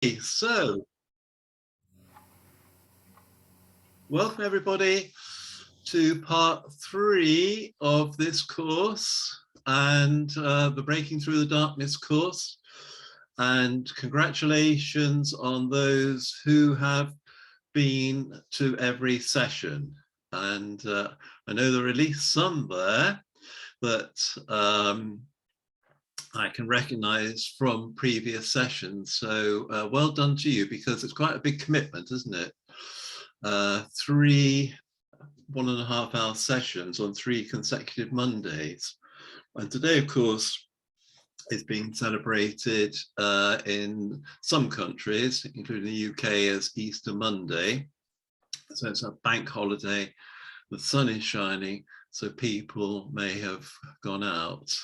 So, welcome everybody to part 3 of this course and the Breaking Through the Darkness course. And congratulations on those who have been to every session. And I know there are at least some there that I can recognize from previous sessions. So well done to you, because it's quite a big commitment, isn't it? 3 1.5-hour sessions on 3 consecutive Mondays. And today, of course, is being celebrated in some countries, including the UK, as Easter Monday. So it's a bank holiday, the sun is shining, so people may have gone out,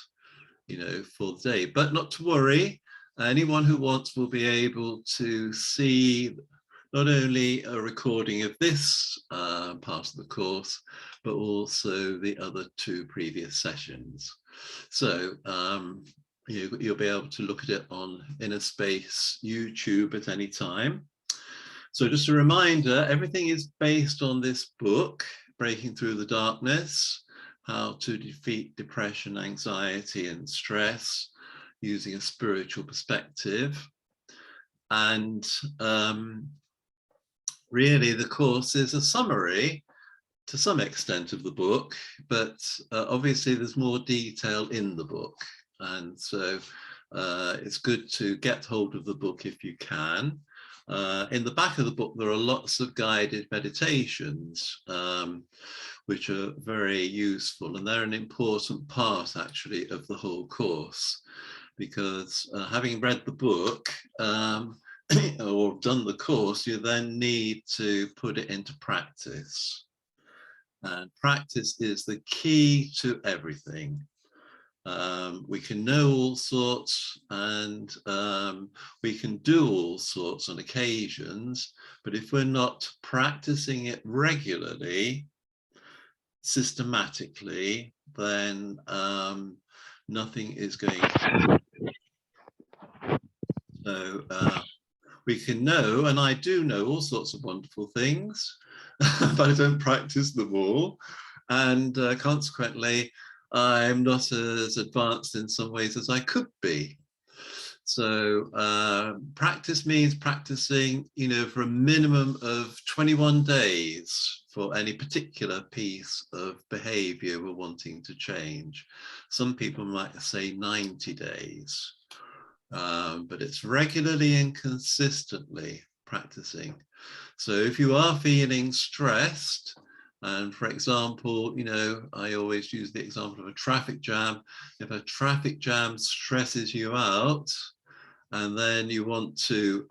for the day. But not to worry, anyone who wants will be able to see not only a recording of this part of the course, but also the other 2 previous sessions. So you'll be able to look at it on Inner Space YouTube at any time. So just a reminder, everything is based on this book, Breaking Through the Darkness: How to Defeat Depression, Anxiety, and Stress Using a Spiritual Perspective. And really, the course is a summary to some extent of the book, but obviously there's more detail in the book. And so it's good to get hold of the book if you can. In the back of the book, there are lots of guided meditations, which are very useful, and they're an important part actually of the whole course, because having read the book or done the course, you then need to put it into practice. And practice is the key to everything. We can know all sorts, and we can do all sorts on occasions, but if we're not practicing it regularly, systematically, then nothing is going to. So we can know, and I do know all sorts of wonderful things, but I don't practice them all. And consequently, I'm not as advanced in some ways as I could be. So practice means practicing, for a minimum of 21 days for any particular piece of behavior we're wanting to change. Some people might say 90 days. But it's regularly and consistently practicing. So if you are feeling stressed, and for example, I always use the example of a traffic jam. If a traffic jam stresses you out, and then you want to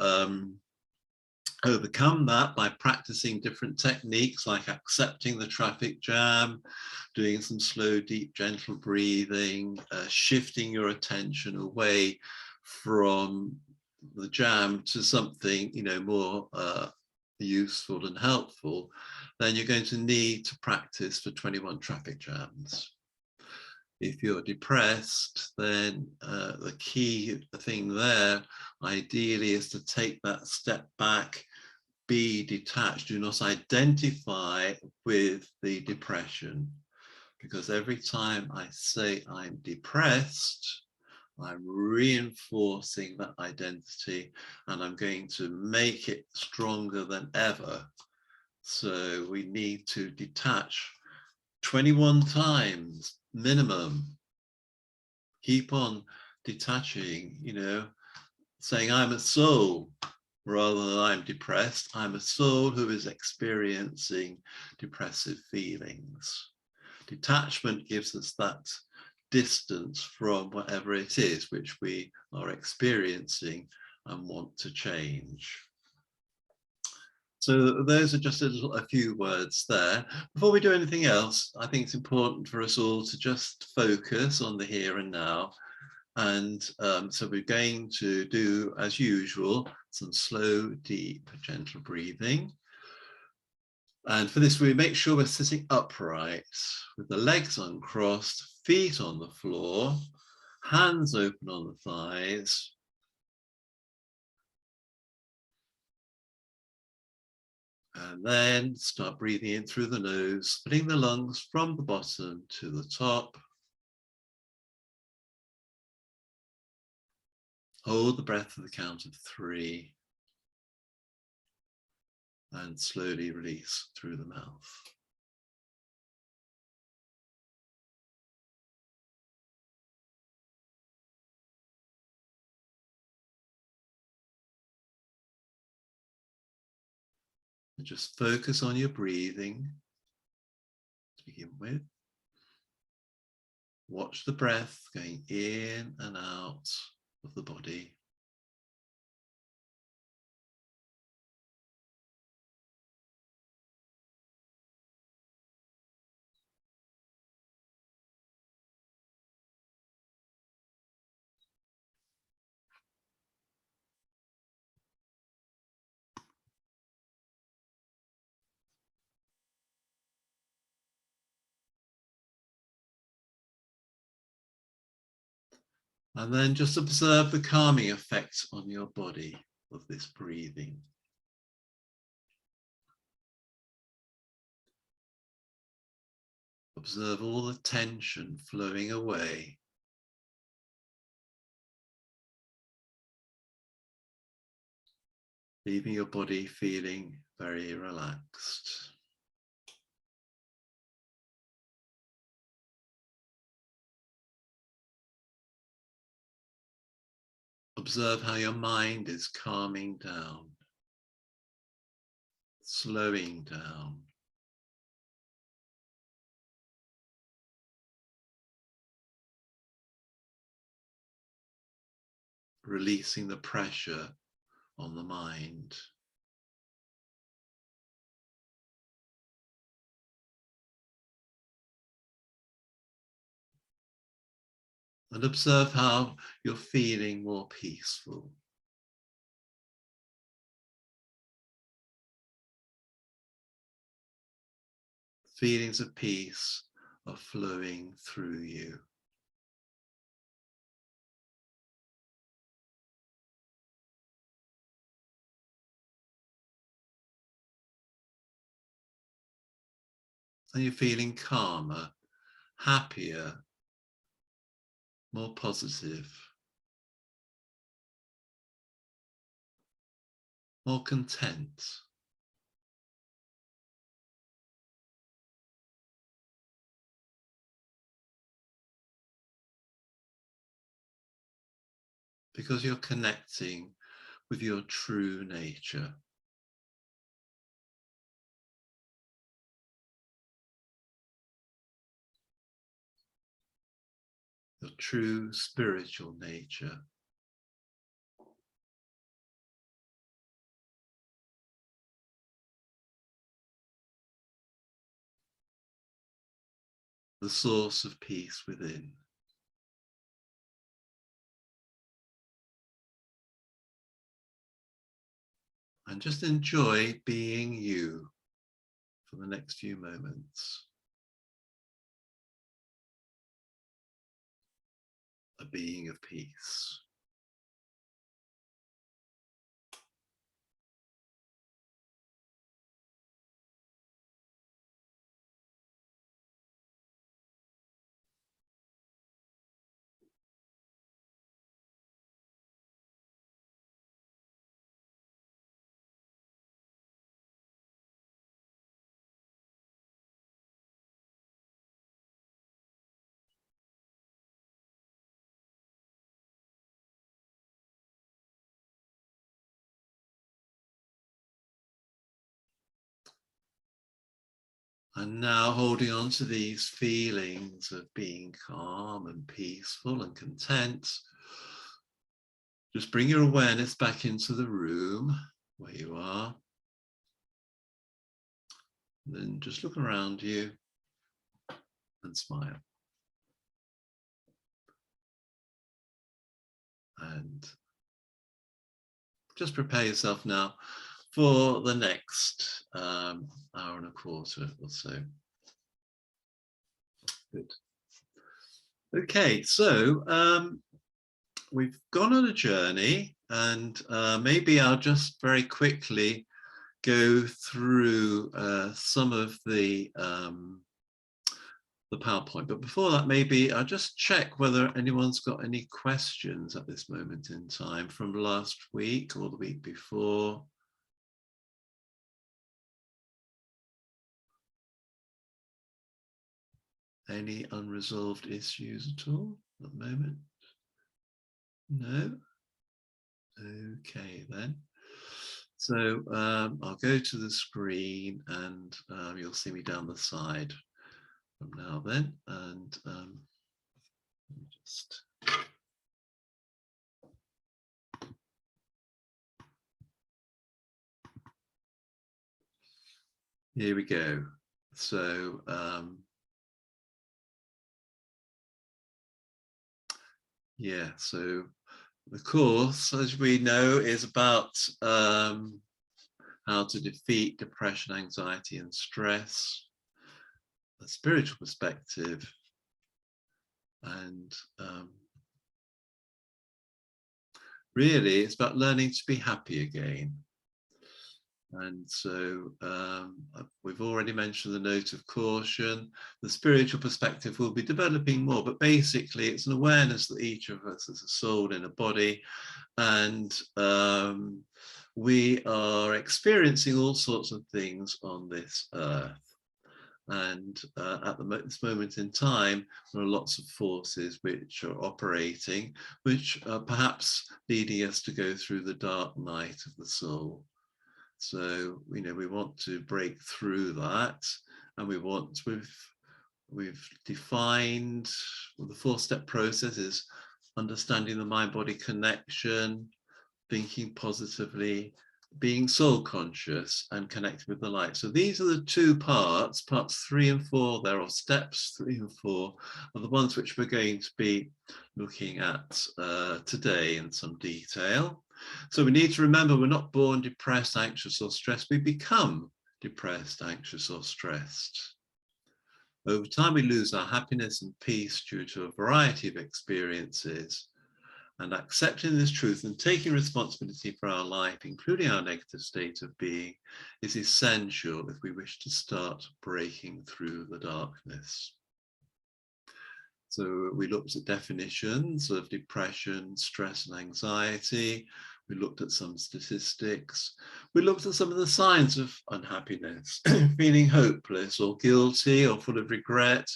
overcome that by practicing different techniques like accepting the traffic jam, doing some slow, deep, gentle breathing, shifting your attention away from the jam to something more useful and helpful, then you're going to need to practice for 21 traffic jams. If you're depressed, then the key thing there ideally is to take that step back, be detached, do not identify with the depression, because every time I say I'm depressed, I'm reinforcing that identity, and I'm going to make it stronger than ever. So we need to detach 21 times minimum. Keep on detaching, saying I'm a soul rather than I'm depressed. I'm a soul who is experiencing depressive feelings. Detachment gives us that distance from whatever it is which we are experiencing and want to change. So those are just a few words there. Before we do anything else, I think it's important for us all to just focus on the here and now. And so we're going to do, as usual, some slow, deep, gentle breathing. And for this, we make sure we're sitting upright with the legs uncrossed, feet on the floor, hands open on the thighs, And then start breathing in through the nose, filling the lungs from the bottom to the top. Hold the breath for the count of 3. And slowly release through the mouth. And just focus on your breathing to begin with. Watch the breath going in and out of the body. And then just observe the calming effect on your body of this breathing. Observe all the tension flowing away. Leaving your body feeling very relaxed. Observe how your mind is calming down, slowing down. Releasing the pressure on the mind. And observe how you're feeling more peaceful. Feelings of peace are flowing through you. And you're feeling calmer, happier, more positive, more content. Because you're connecting with your true nature. Your true spiritual nature. The source of peace within. And just enjoy being you for the next few moments. A being of peace. And now holding on to these feelings of being calm and peaceful and content, just bring your awareness back into the room where you are. And then just look around you and smile. And just prepare yourself now for the next hour and a quarter or so. Good. Okay, so we've gone on a journey, and maybe I'll just very quickly go through some of the PowerPoint. But before that, maybe I'll just check whether anyone's got any questions at this moment in time from last week or the week before. Any unresolved issues at all at the moment? No? Okay then. So I'll go to the screen and you'll see me down the side from now then. And just here we go. So yeah, so the course, as we know, is about how to defeat depression, anxiety, and stress, a spiritual perspective, and really it's about learning to be happy again. And so we've already mentioned the note of caution. The spiritual perspective will be developing more, but basically it's an awareness that each of us is a soul in a body, and we are experiencing all sorts of things on this earth. And at this moment in time, there are lots of forces which are operating, which are perhaps leading us to go through the dark night of the soul. So, you know, we want to break through that, and we've defined, well, the 4-step process is understanding the mind-body connection, thinking positively, being soul conscious, and connecting with the light. So these are the 2 parts 3 and 4. There are steps 3 and 4 are the ones which we're going to be looking at today in some detail. So we need to remember we're not born depressed, anxious, or stressed. We become depressed, anxious, or stressed. Over time, we lose our happiness and peace due to a variety of experiences. And accepting this truth and taking responsibility for our life, including our negative state of being, is essential if we wish to start breaking through the darkness. So we looked at definitions of depression, stress, and anxiety. We looked at some statistics. We looked at some of the signs of unhappiness, feeling hopeless or guilty or full of regret.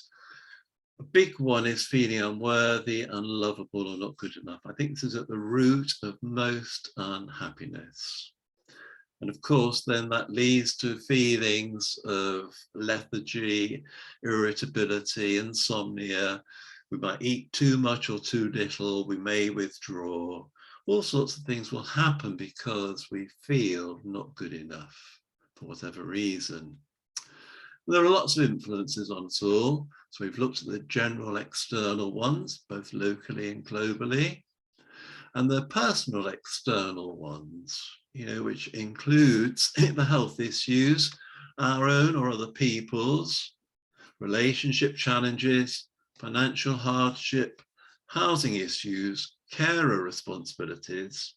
A big one is feeling unworthy, unlovable, or not good enough. I think this is at the root of most unhappiness. And of course, then that leads to feelings of lethargy, irritability, insomnia. We might eat too much or too little. We may withdraw. All sorts of things will happen because we feel not good enough for whatever reason. There are lots of influences on us all. So we've looked at the general external ones, both locally and globally, and the personal external ones, you know, which includes the health issues, our own or other people's, relationship challenges, financial hardship, housing issues, carer responsibilities,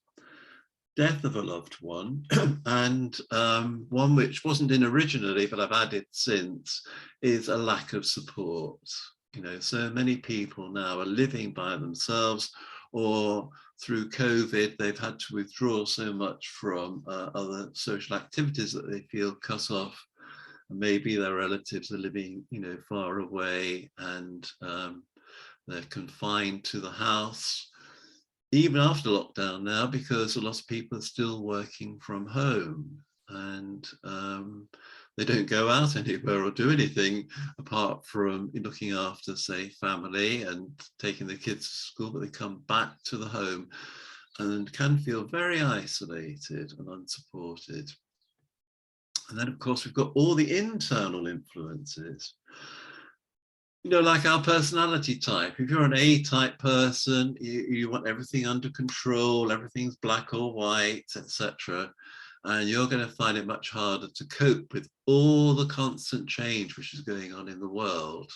death of a loved one, and one which wasn't in originally, but I've added since, is a lack of support. You know, so many people now are living by themselves, or through COVID, they've had to withdraw so much from other social activities that they feel cut off. And maybe their relatives are living, you know, far away, and they're confined to the house, even after lockdown now, because a lot of people are still working from home, and they don't go out anywhere or do anything apart from looking after, say, family and taking the kids to school, but they come back to the home and can feel very isolated and unsupported. And then, of course, we've got all the internal influences. You know, like our personality type. If you're an A-type person, you want everything under control, everything's black or white, etc. And you're going to find it much harder to cope with all the constant change which is going on in the world,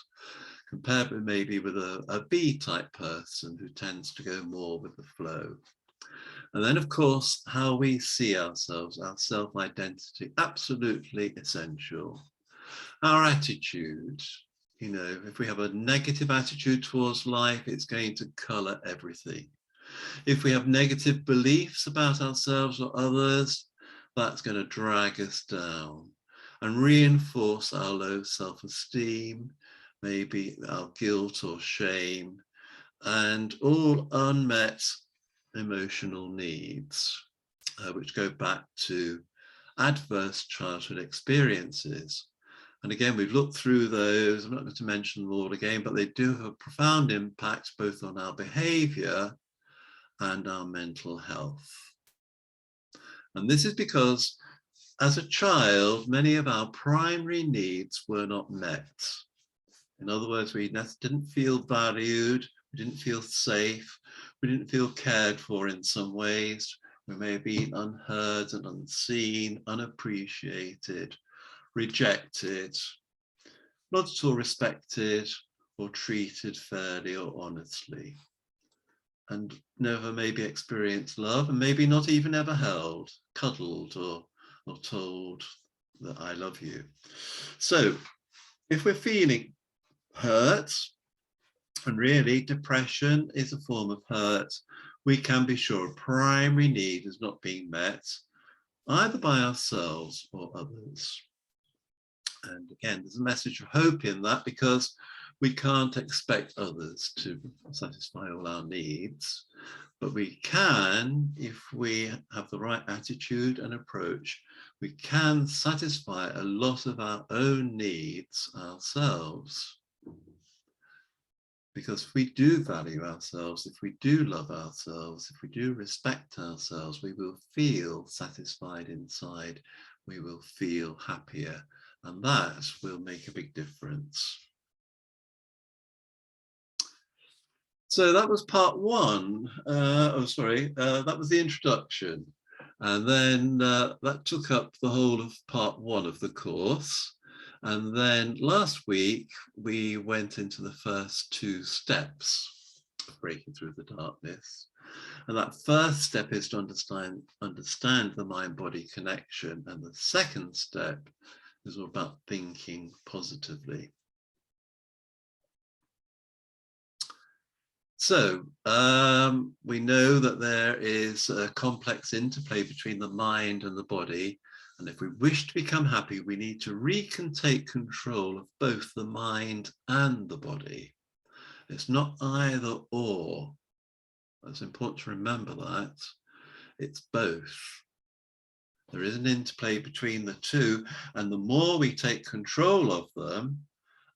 compared with maybe with a B-type person who tends to go more with the flow. And then, of course, how we see ourselves, our self-identity, absolutely essential. Our attitude, you know, if we have a negative attitude towards life, it's going to color everything. If we have negative beliefs about ourselves or others, that's going to drag us down and reinforce our low self-esteem, maybe our guilt or shame, and all unmet emotional needs, which go back to adverse childhood experiences. And again, we've looked through those. I'm not going to mention them all again, but they do have a profound impact both on our behavior and our mental health. And this is because as a child, many of our primary needs were not met. In other words, we didn't feel valued, we didn't feel safe, we didn't feel cared for in some ways. We may have been unheard and unseen, unappreciated, rejected, not at all respected or treated fairly or honestly, and never maybe experienced love, and maybe not even ever held, cuddled, or told that I love you. So if we're feeling hurt, and really depression is a form of hurt, we can be sure a primary need is not being met either by ourselves or others. And again, there's a message of hope in that, because we can't expect others to satisfy all our needs, but we can, if we have the right attitude and approach, we can satisfy a lot of our own needs ourselves. Because if we do value ourselves, if we do love ourselves, if we do respect ourselves, we will feel satisfied inside, we will feel happier, and that will make a big difference. So that was part one. That was the introduction. And then that took up the whole of part one of the course. And then last week, we went into the first two steps of breaking through the darkness. And that first step is to understand the mind-body connection. And the second step is all about thinking positively. So we know that there is a complex interplay between the mind and the body. And if we wish to become happy, we need to take control of both the mind and the body. It's not either or. It's important to remember that. It's both. There is an interplay between the two. And the more we take control of them,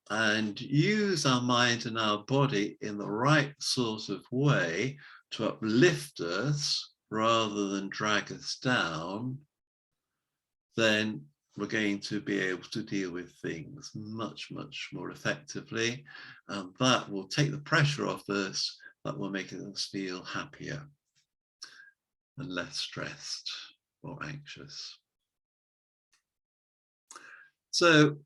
and use our mind and our body in the right sort of way to uplift us rather than drag us down, then we're going to be able to deal with things much, much more effectively. And that will take the pressure off us, that will make us feel happier and less stressed or anxious. So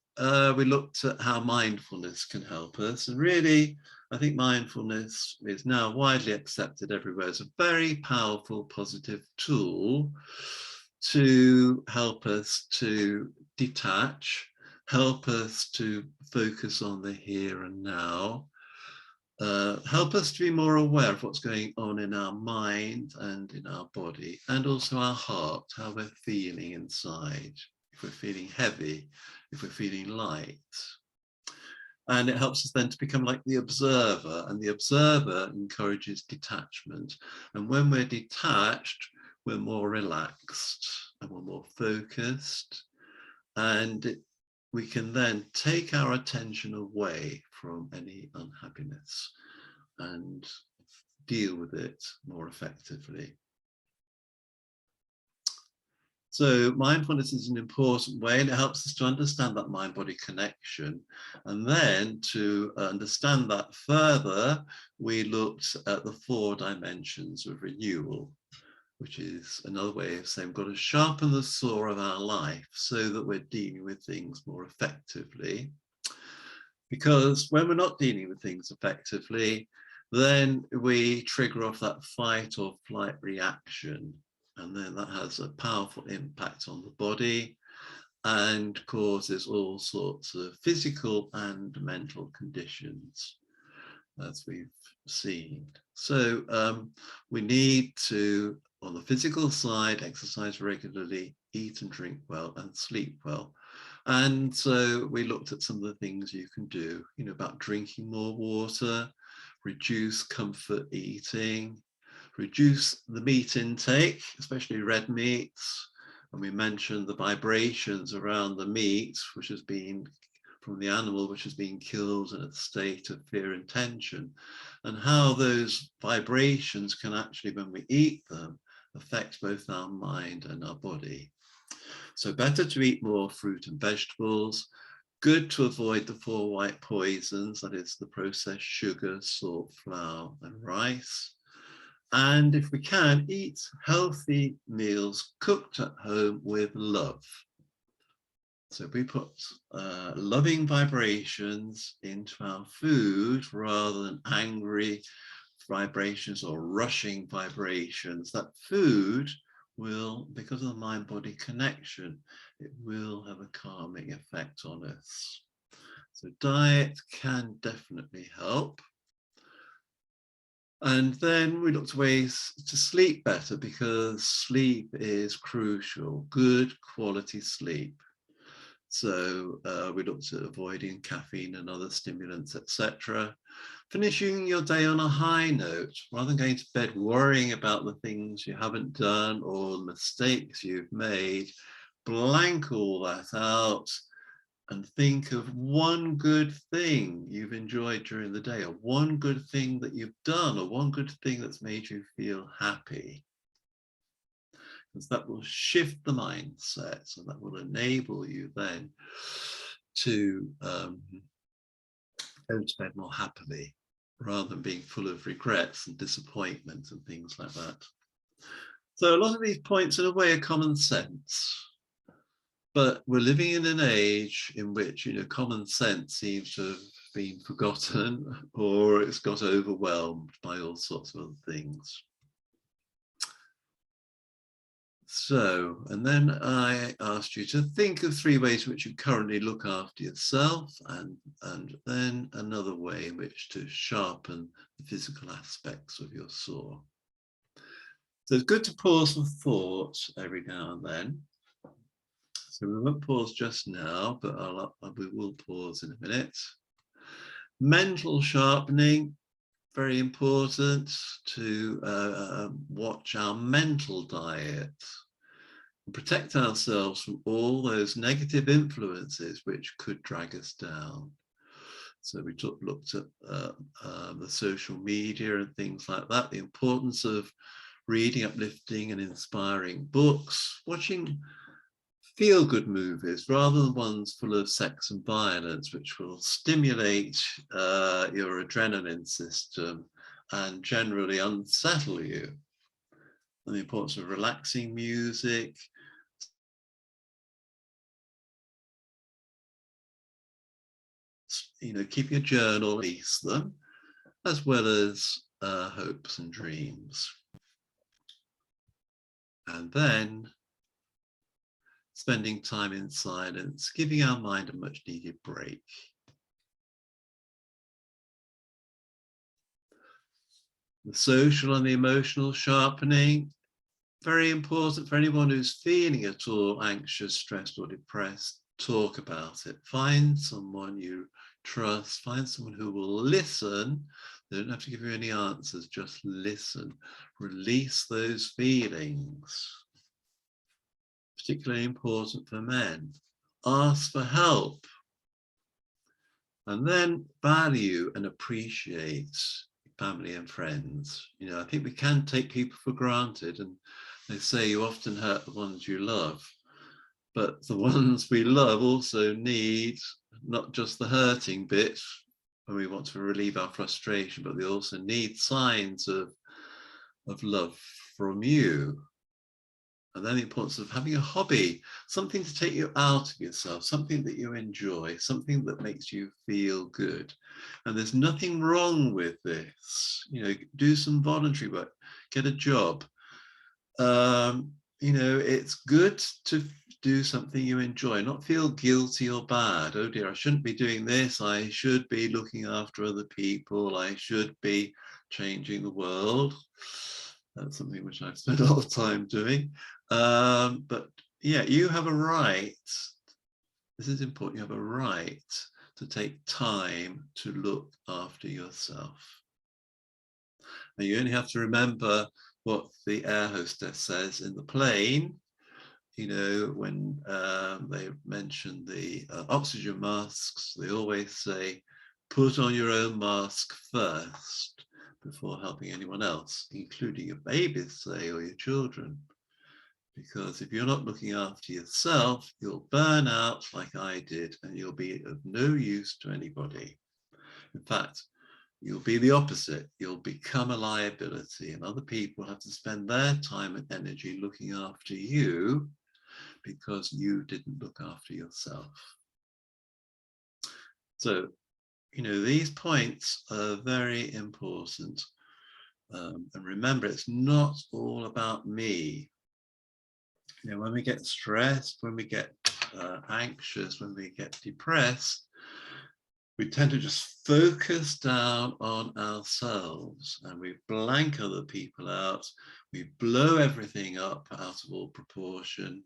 we looked at how mindfulness can help us, and really, I think mindfulness is now widely accepted everywhere as a very powerful, positive tool to help us to detach, help us to focus on the here and now, help us to be more aware of what's going on in our mind and in our body, and also our heart, how we're feeling inside, if we're feeling heavy, if we're feeling light. And it helps us then to become like the observer, and the observer encourages detachment. And when we're detached, we're more relaxed and we're more focused, and we can then take our attention away from any unhappiness and deal with it more effectively. So mindfulness is an important way, and it helps us to understand that mind-body connection. And then to understand that further, we looked at the 4 dimensions of renewal, which is another way of saying we've got to sharpen the saw of our life so that we're dealing with things more effectively. Because when we're not dealing with things effectively, then we trigger off that fight or flight reaction. And then that has a powerful impact on the body and causes all sorts of physical and mental conditions, as we've seen. So we need to, on the physical side, exercise regularly, eat and drink well, and sleep well. And so we looked at some of the things you can do, about drinking more water, reduce comfort eating, reduce the meat intake, especially red meats. And we mentioned the vibrations around the meat, which has been from the animal, which has been killed in a state of fear and tension, and how those vibrations can actually, when we eat them, affect both our mind and our body. So better to eat more fruit and vegetables, good to avoid the 4 white poisons, that is the processed sugar, salt, flour, and rice. And if we can, eat healthy meals cooked at home with love. So we put loving vibrations into our food rather than angry vibrations or rushing vibrations. That food will, because of the mind-body connection, it will have a calming effect on us. So diet can definitely help. And then we looked at ways to sleep better, because sleep is crucial, good quality sleep. So we looked at avoiding caffeine and other stimulants, etc. Finishing your day on a high note, rather than going to bed worrying about the things you haven't done or the mistakes you've made, blank all that out and think of one good thing you've enjoyed during the day, or one good thing that you've done, or one good thing that's made you feel happy. Because that will shift the mindset, so that will enable you then to go to bed more happily, rather than being full of regrets and disappointment and things like that. So a lot of these points in a way are common sense. But we're living in an age in which, common sense seems to have been forgotten, or it's got overwhelmed by all sorts of other things. So, and then I asked you to think of 3 ways in which you currently look after yourself, and then another way in which to sharpen the physical aspects of your soul. So it's good to pause for thought every now and then. So we won't pause just now, but we will pause in a minute. Mental sharpening, very important to watch our mental diet and protect ourselves from all those negative influences which could drag us down. So we looked at the social media and things like that, the importance of reading uplifting and inspiring books, watching feel-good movies rather than ones full of sex and violence, which will stimulate your adrenaline system and generally unsettle you. And the importance of relaxing music, keeping a journal, release them, as well as hopes and dreams. And then spending time in silence, giving our mind a much needed break. The social and the emotional sharpening, very important for anyone who's feeling at all anxious, stressed, or depressed. Talk about it. Find someone you trust, find someone who will listen. They don't have to give you any answers, just listen. Release those feelings. Particularly important for men. Ask for help. And then value and appreciate family and friends. I think we can take people for granted, and they say you often hurt the ones you love, but the ones we love also need not just the hurting bit when we want to relieve our frustration, but they also need signs of love from you. And then the importance of having a hobby, something to take you out of yourself, something that you enjoy, something that makes you feel good. And there's nothing wrong with this. You know, do some voluntary work, get a job. You know, it's good to do something you enjoy, not feel guilty or bad. Oh dear, I shouldn't be doing this. I should be looking after other people. I should be changing the world. That's something which I've spent a lot of time doing. But yeah, you have a right. This is important. You have a right to take time to look after yourself. And you only have to remember what the air hostess says in the plane, you know, when they mention the oxygen masks, they always say, put on your own mask first before helping anyone else, including your babies, say, or your children. Because if you're not looking after yourself, you'll burn out like I did, and you'll be of no use to anybody. In fact, you'll be the opposite. You'll become a liability, and other people have to spend their time and energy looking after you because you didn't look after yourself. So, you know, these points are very important. And remember, it's not all about me. You know, when we get stressed, when we get anxious, when we get depressed, we tend to just focus down on ourselves and we blank other people out. We blow everything up out of all proportion,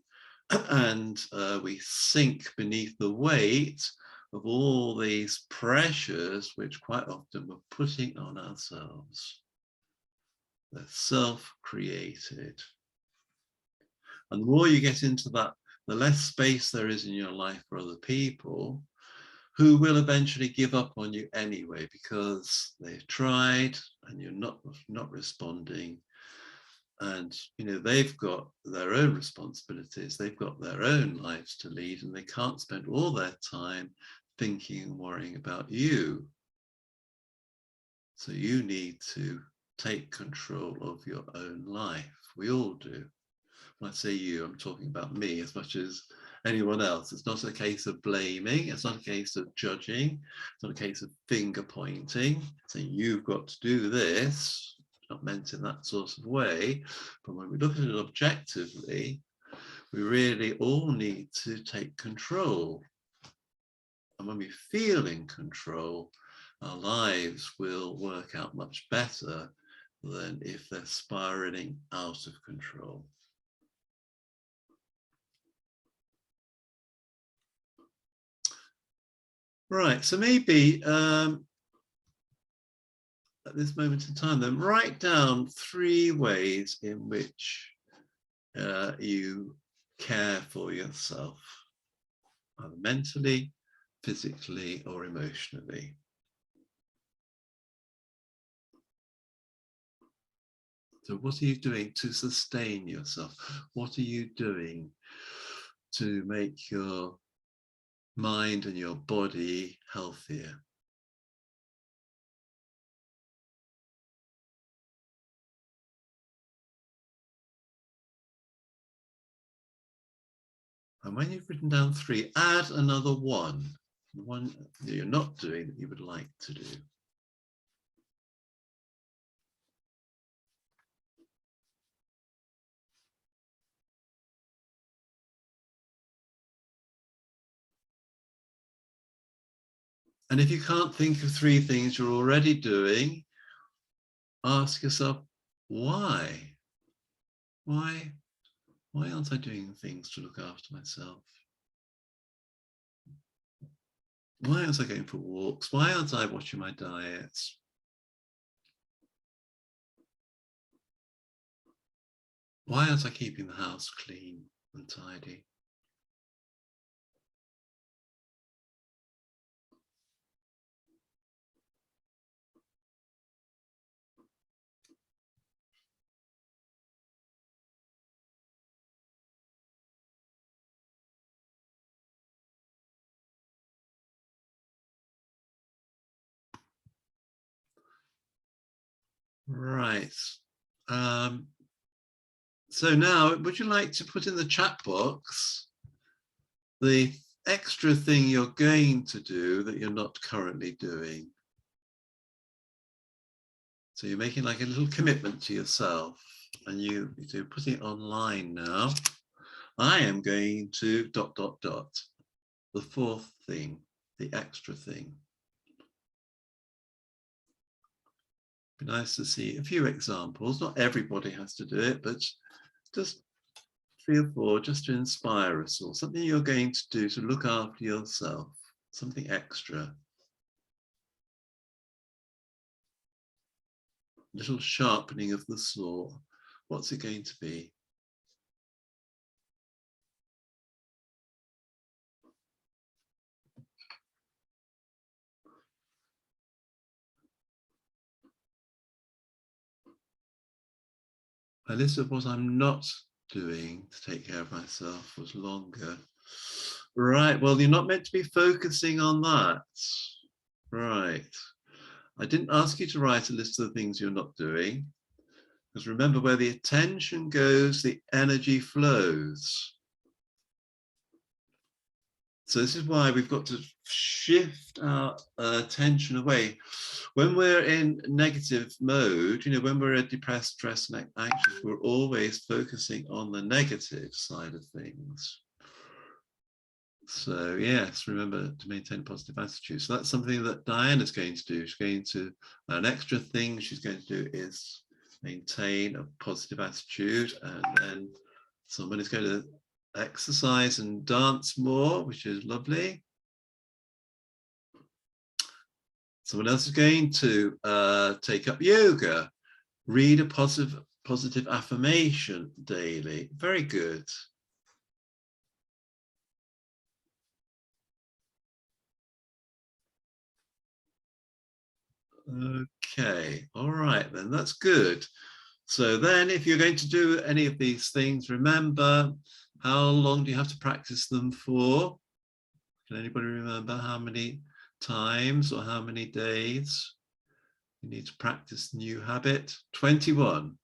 and we sink beneath the weight of all these pressures which quite often we're putting on ourselves. They're self-created. And the more you get into that, the less space there is in your life for other people, who will eventually give up on you anyway because they've tried and you're not responding. And you know, they've got their own responsibilities, they've got their own lives to lead, and they can't spend all their time thinking and worrying about you. So you need to take control of your own life. We all do. When I say you, I'm talking about me as much as anyone else. It's not a case of blaming, it's not a case of judging, it's not a case of finger pointing, saying you've got to do this. Not meant in that sort of way, but when we look at it objectively, we really all need to take control. And when we feel in control, our lives will work out much better than if they're spiraling out of control. Right, so maybe at this moment in time, then write down 3 ways in which you care for yourself, either mentally, physically, or emotionally. So what are you doing to sustain yourself? What are you doing to make your mind and your body healthier? And when you've written down 3, add another one that you're not doing that you would like to do. And if you can't think of 3 things you're already doing, ask yourself, why? Why aren't I doing things to look after myself? Why aren't I going for walks? Why aren't I watching my diets? Why aren't I keeping the house clean and tidy? Right. So now, would you like to put in the chat box the extra thing you're going to do that you're not currently doing? So you're making like a little commitment to yourself, and you're putting it online now. I am going to ... the fourth thing, the extra thing. Be nice to see a few examples. Not everybody has to do it, but just 3 or 4 just to inspire us, or something you're going to do to look after yourself, something extra. Little sharpening of the saw. What's it going to be? A list of what I'm not doing to take care of myself was longer. Right, well, you're not meant to be focusing on that. Right. I didn't ask you to write a list of the things you're not doing, because remember, where the attention goes, the energy flows. So this is why we've got to shift our attention away. When we're in negative mode, you know, when we're depressed, stressed, and anxious, we're always focusing on the negative side of things. So yes, remember to maintain a positive attitude. So that's something that Diana's going to do. She's going to, an extra thing she's going to do is maintain a positive attitude, and then someone is going to exercise and dance more, which is lovely. Someone else is going to take up yoga, read a positive affirmation daily. Very good. Okay, all right then, that's good. So then if you're going to do any of these things, remember, how long do you have to practice them for? Can anybody remember how many times or how many days you need to practice the new habit? 21.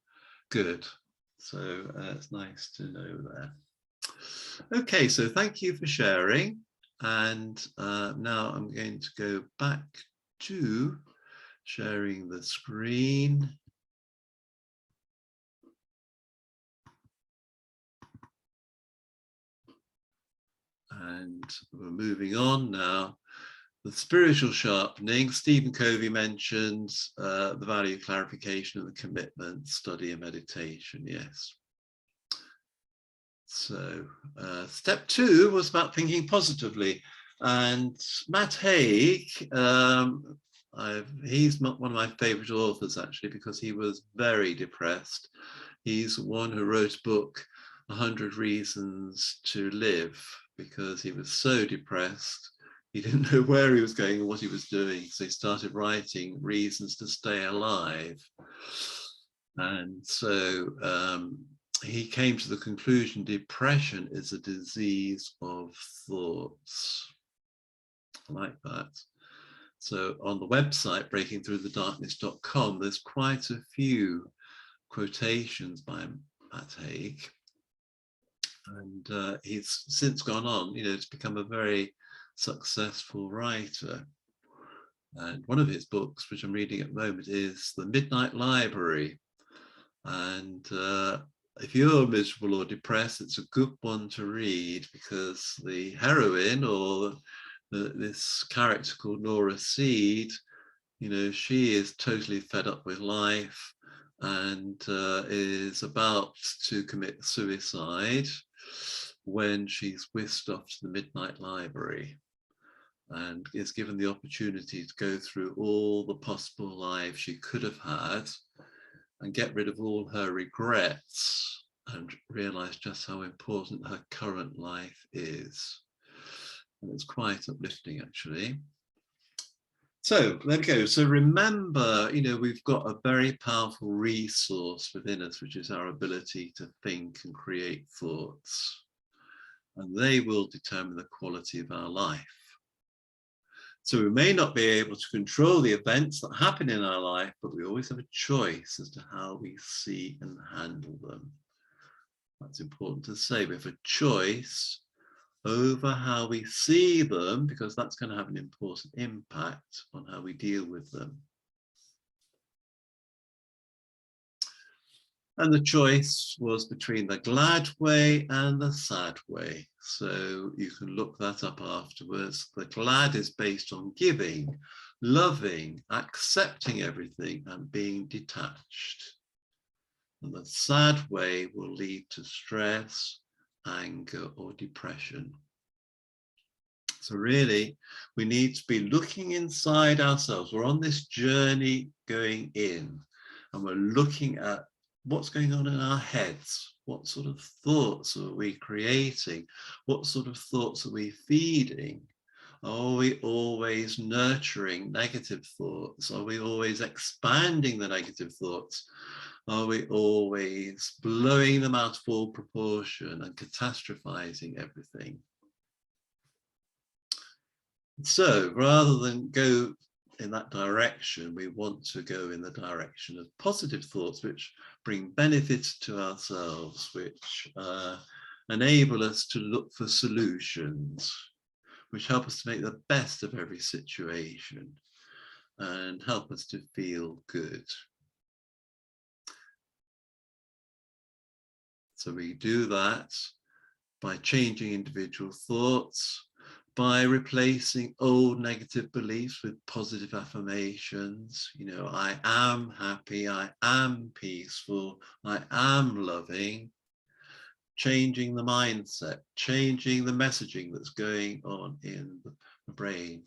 Good. So it's nice to know there. Okay, so thank you for sharing. And now I'm going to go back to sharing the screen. And we're moving on now. The spiritual sharpening, Stephen Covey mentions the value of clarification and the commitment, study and meditation, yes. So step 2 was about thinking positively. And Matt Haig, he's one of my favorite authors actually, because he was very depressed. He's one who wrote a book, 100 Reasons to Live, because he was so depressed. He didn't know where he was going or what he was doing. So he started writing reasons to stay alive. And so he came to the conclusion depression is a disease of thoughts. I like that. So on the website, breakingthroughthedarkness.com, there's quite a few quotations by Matt Haig. And he's since gone on, you know, to become a very successful writer. And one of his books, which I'm reading at the moment, is The Midnight Library. And if you're miserable or depressed, it's a good one to read, because the heroine, or this character called Nora Seed, you know, she is totally fed up with life and is about to commit suicide when she's whisked off to the Midnight Library and is given the opportunity to go through all the possible lives she could have had and get rid of all her regrets and realize just how important her current life is. And it's quite uplifting, actually. So there we go. So remember, you know, we've got a very powerful resource within us, which is our ability to think and create thoughts. And they will determine the quality of our life. So we may not be able to control the events that happen in our life, but we always have a choice as to how we see and handle them. That's important to say. We have a choice over how we see them, because that's going to have an important impact on how we deal with them. And the choice was between the glad way and the sad way. So you can look that up afterwards. The glad is based on giving, loving, accepting everything, and being detached. And the sad way will lead to stress, anger, or depression. So really, we need to be looking inside ourselves. We're on this journey going in, and we're looking at what's going on in our heads. What sort of thoughts are we creating? What sort of thoughts are we feeding? Are we always nurturing negative thoughts? Are we always expanding the negative thoughts? Are we always blowing them out of all proportion and catastrophizing everything? So rather than go in that direction, we want to go in the direction of positive thoughts, which bring benefits to ourselves, which enable us to look for solutions, which help us to make the best of every situation and help us to feel good. So we do that by changing individual thoughts, by replacing old negative beliefs with positive affirmations. You know, I am happy, I am peaceful, I am loving. Changing the mindset, changing the messaging that's going on in the brain.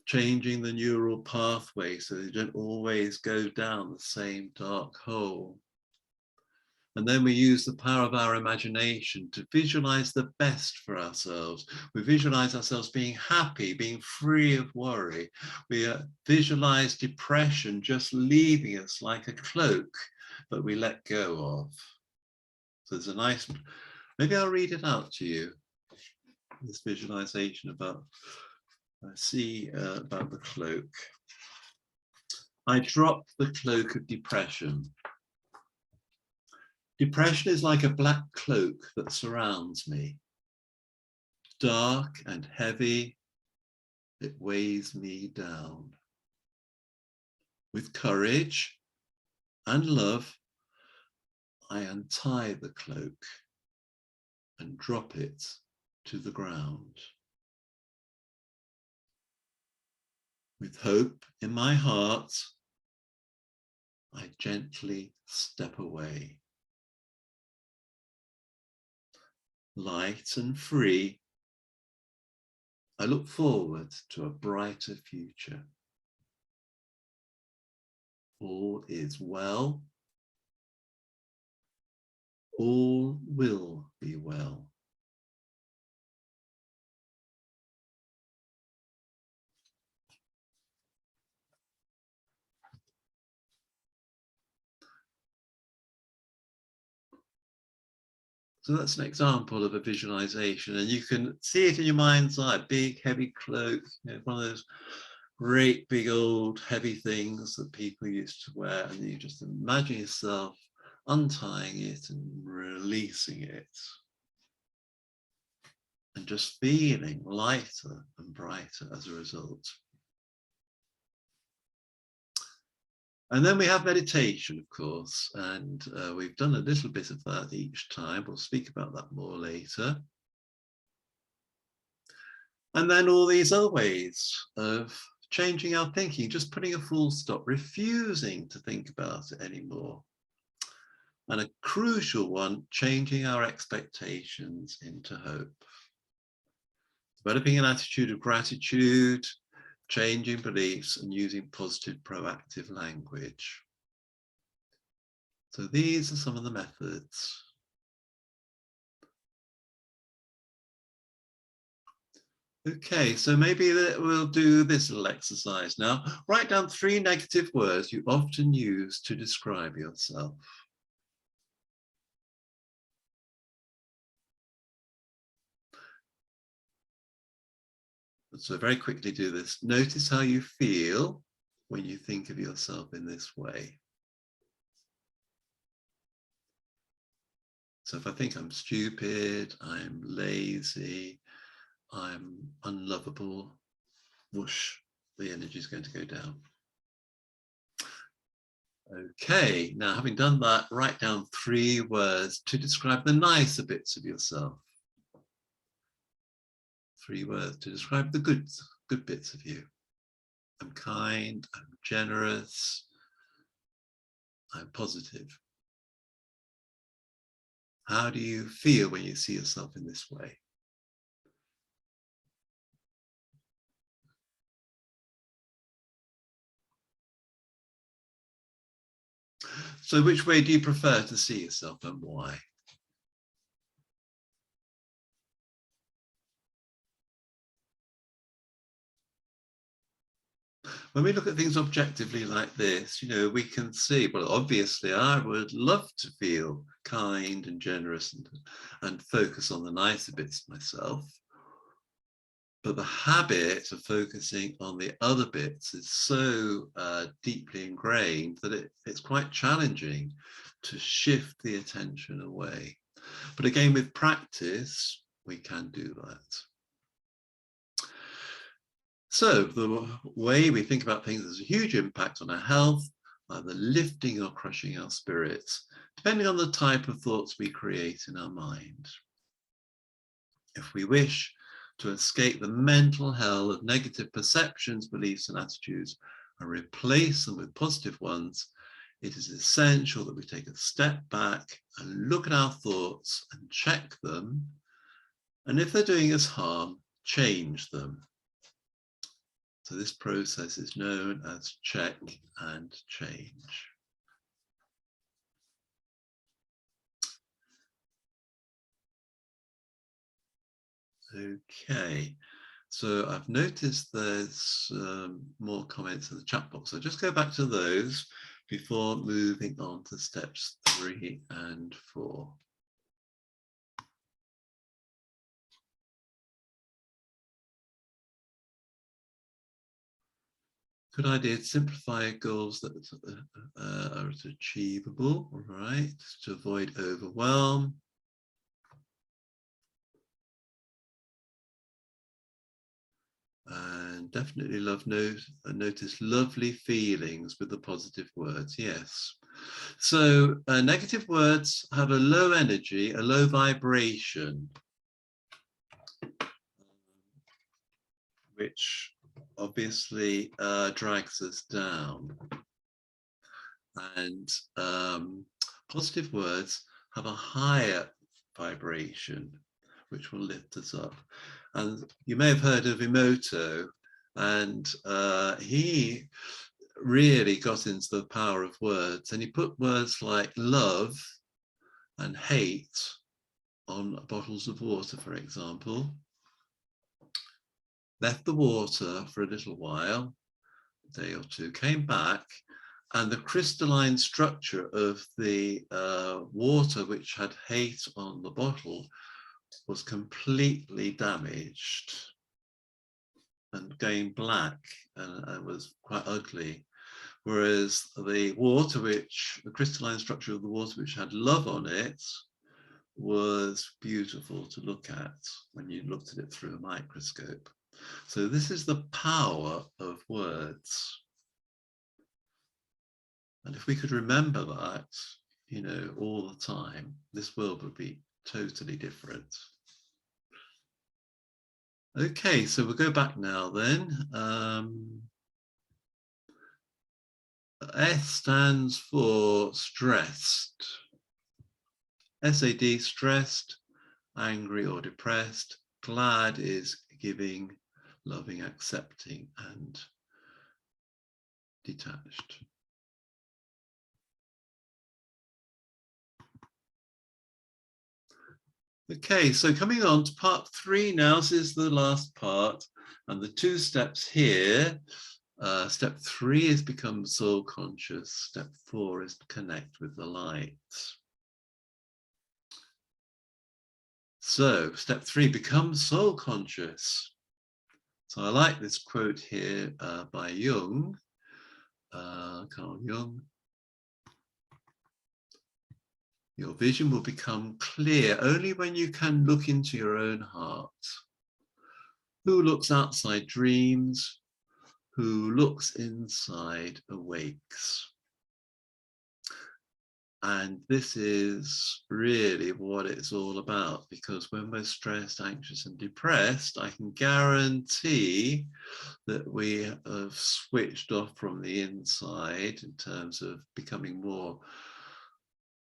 Changing the neural pathway so they don't always go down the same dark hole. And then we use the power of our imagination to visualize the best for ourselves. We visualize ourselves being happy, being free of worry. We visualize depression just leaving us like a cloak that we let go of. So there's a nice, maybe I'll read it out to you, this visualization about, I see about the cloak. I drop the cloak of depression. Depression is like a black cloak that surrounds me. Dark and heavy, it weighs me down. With courage and love, I untie the cloak and drop it to the ground. With hope in my heart, I gently step away. Light and free, I look forward to a brighter future. All is well. All will be well. So that's an example of a visualization, and you can see it in your mind's eye, big heavy cloak, you know, one of those great big old heavy things that people used to wear, and you just imagine yourself untying it and releasing it and just feeling lighter and brighter as a result. And then we have meditation, of course, and we've done a little bit of that each time. We'll speak about that more later. And then all these other ways of changing our thinking, just putting a full stop, refusing to think about it anymore. And a crucial one, changing our expectations into hope. Developing an attitude of gratitude, changing beliefs, and using positive, proactive language. So these are some of the methods. Okay, so maybe we'll do this little exercise now. Write down 3 negative words you often use to describe yourself. So very quickly do this. Notice how you feel when you think of yourself in this way. So if I think I'm stupid, I'm lazy, I'm unlovable, whoosh, the energy is going to go down. Okay, now having done that, write down 3 words to describe the nicer bits of yourself. 3 words to describe the good bits of you. I'm kind, I'm generous, I'm positive. How do you feel when you see yourself in this way? So which way do you prefer to see yourself and why? When we look at things objectively like this, we can see, well, obviously I would love to feel kind and generous and focus on the nicer bits of myself. But the habit of focusing on the other bits is so deeply ingrained that it's quite challenging to shift the attention away. But again, with practice, we can do that. So the way we think about things has a huge impact on our health, either lifting or crushing our spirits, depending on the type of thoughts we create in our mind. If we wish to escape the mental hell of negative perceptions, beliefs, and attitudes and replace them with positive ones, it is essential that we take a step back and look at our thoughts and check them. And if they're doing us harm, change them. So this process is known as check and change. Okay, so I've noticed there's more comments in the chat box. So just go back to those before moving on to steps 3 and 4. Good idea to simplify goals that are achievable, right? To avoid overwhelm. And definitely notice lovely feelings with the positive words, yes. So negative words have a low energy, a low vibration, which obviously drags us down. And positive words have a higher vibration, which will lift us up. And you may have heard of Emoto, and he really got into the power of words, and he put words like love and hate on bottles of water, for example, left the water for a little while, a day or two, came back, and the crystalline structure of the water, which had hate on the bottle, was completely damaged and going black, and was quite ugly. Whereas the crystalline structure of the water which had love on it was beautiful to look at when you looked at it through a microscope. So this is the power of words. And if we could remember that, all the time, this world would be totally different. Okay, so we'll go back now then. S stands for stressed. SAD, stressed, angry or depressed. Glad is giving, loving, accepting, and detached. Okay, so coming on to part 3 now. This is the last part, and the 2 steps here. Step 3 is become soul conscious. Step 4 is to connect with the light. So step 3, become soul conscious. So I like this quote here by Jung, Carl Jung. Your vision will become clear only when you can look into your own heart. Who looks outside dreams, who looks inside awakes. And this is really what it's all about, because when we're stressed, anxious, and depressed, I can guarantee that we have switched off from the inside in terms of becoming more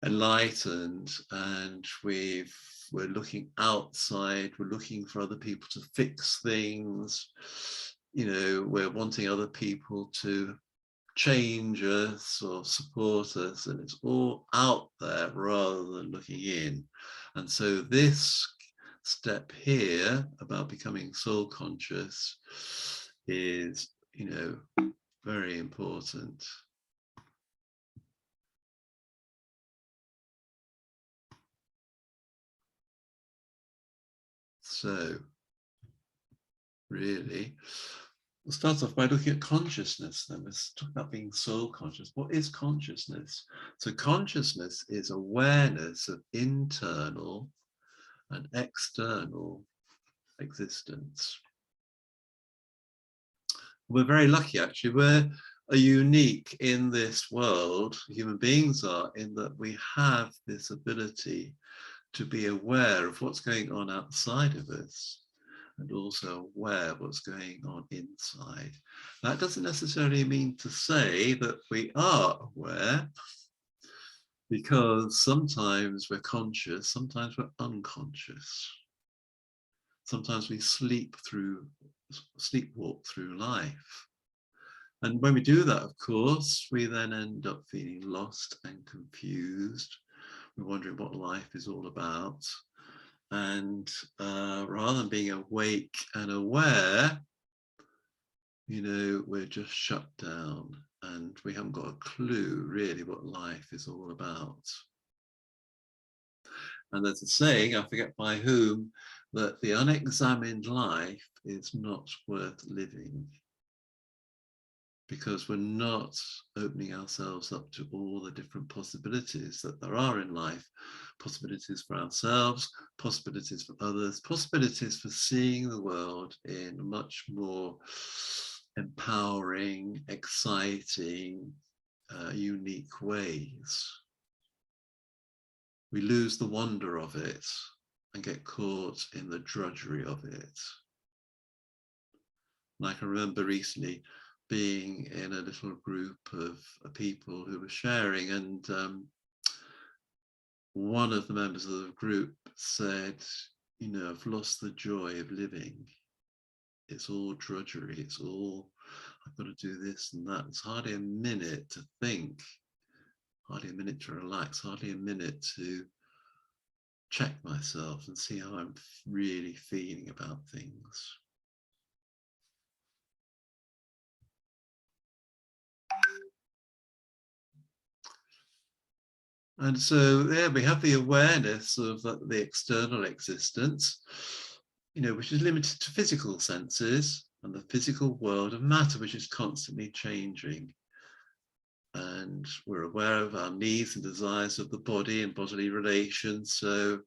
enlightened, and we're looking outside, we're looking for other people to fix things, we're wanting other people to change us or support us, and it's all out there rather than looking in. And so this step here about becoming soul conscious is, very important. So really, we'll start off by looking at consciousness. Then let's talk about being soul conscious. What is consciousness? So consciousness is awareness of internal and external existence. We're very lucky, actually. We're unique in this world, human beings are, in that we have this ability to be aware of what's going on outside of us, and also aware of what's going on inside. That doesn't necessarily mean to say that we are aware, because sometimes we're conscious, sometimes we're unconscious. Sometimes we sleepwalk through life. And when we do that, of course, we then end up feeling lost and confused. We're wondering what life is all about. And rather than being awake and aware, we're just shut down, and we haven't got a clue really what life is all about. And there's a saying, I forget by whom, that the unexamined life is not worth living, because we're not opening ourselves up to all the different possibilities that there are in life. Possibilities for ourselves, possibilities for others, possibilities for seeing the world in much more empowering, exciting, unique ways. We lose the wonder of it and get caught in the drudgery of it. And I can remember recently being in a little group of people who were sharing, and one of the members of the group said, I've lost the joy of living. It's all drudgery. It's all, I've got to do this and that. It's hardly a minute to think, hardly a minute to relax, hardly a minute to check myself and see how I'm really feeling about things. And so there we have the awareness of the external existence, which is limited to physical senses and the physical world of matter, which is constantly changing. And we're aware of our needs and desires of the body and bodily relations. So,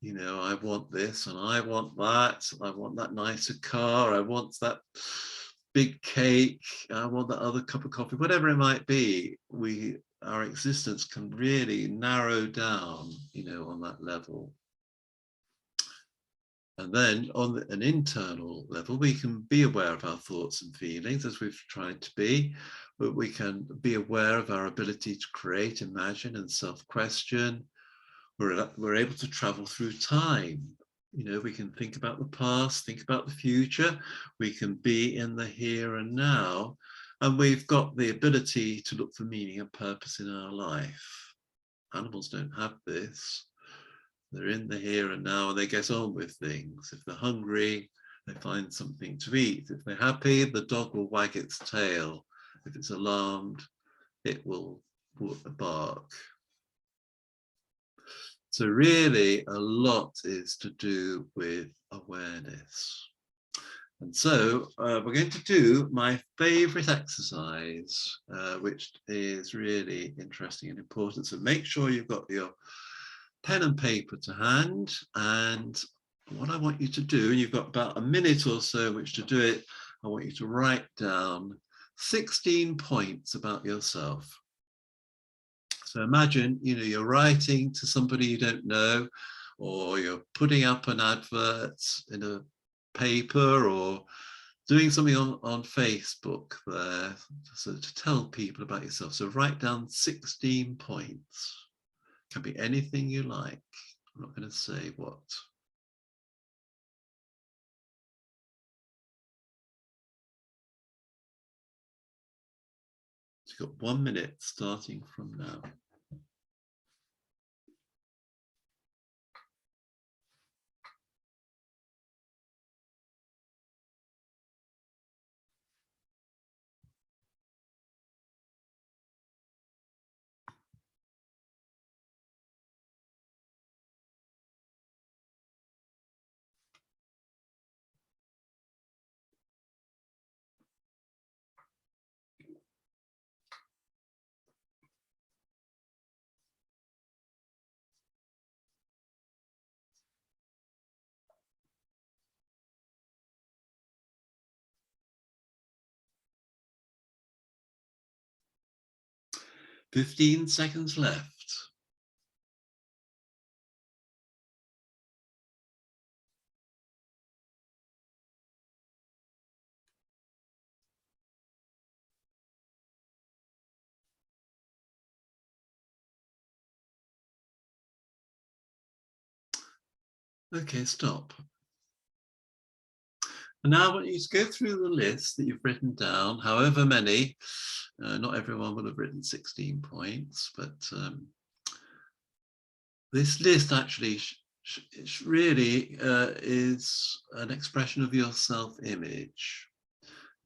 I want this and I want that. I want that nicer car. I want that big cake. I want that other cup of coffee, whatever it might be. Our existence can really narrow down, on that level. And then on an internal level, we can be aware of our thoughts and feelings, as we've tried to be, but we can be aware of our ability to create, imagine, and self-question. We're able to travel through time. We can think about the past, think about the future. We can be in the here and now. And we've got the ability to look for meaning and purpose in our life. Animals don't have this. They're in the here and now, and they get on with things. If they're hungry, they find something to eat. If they're happy, the dog will wag its tail. If it's alarmed, it will bark. So really, a lot is to do with awareness. And so we're going to do my favorite exercise, which is really interesting and important. So make sure you've got your pen and paper to hand, and what I want you to do, and you've got about a minute or so in which to do it, I want you to write down 16 points about yourself. So imagine, you're writing to somebody you don't know, or you're putting up an advert in a paper, or doing something on Facebook there, so to tell people about yourself. So write down 16 points. Can be anything you like. I'm not going to say what. You've got 1 minute starting from now. 15 seconds left. Okay, stop. And now I want you to go through the list that you've written down, however many. Not everyone will have written 16 points, but this list actually really is an expression of your self-image,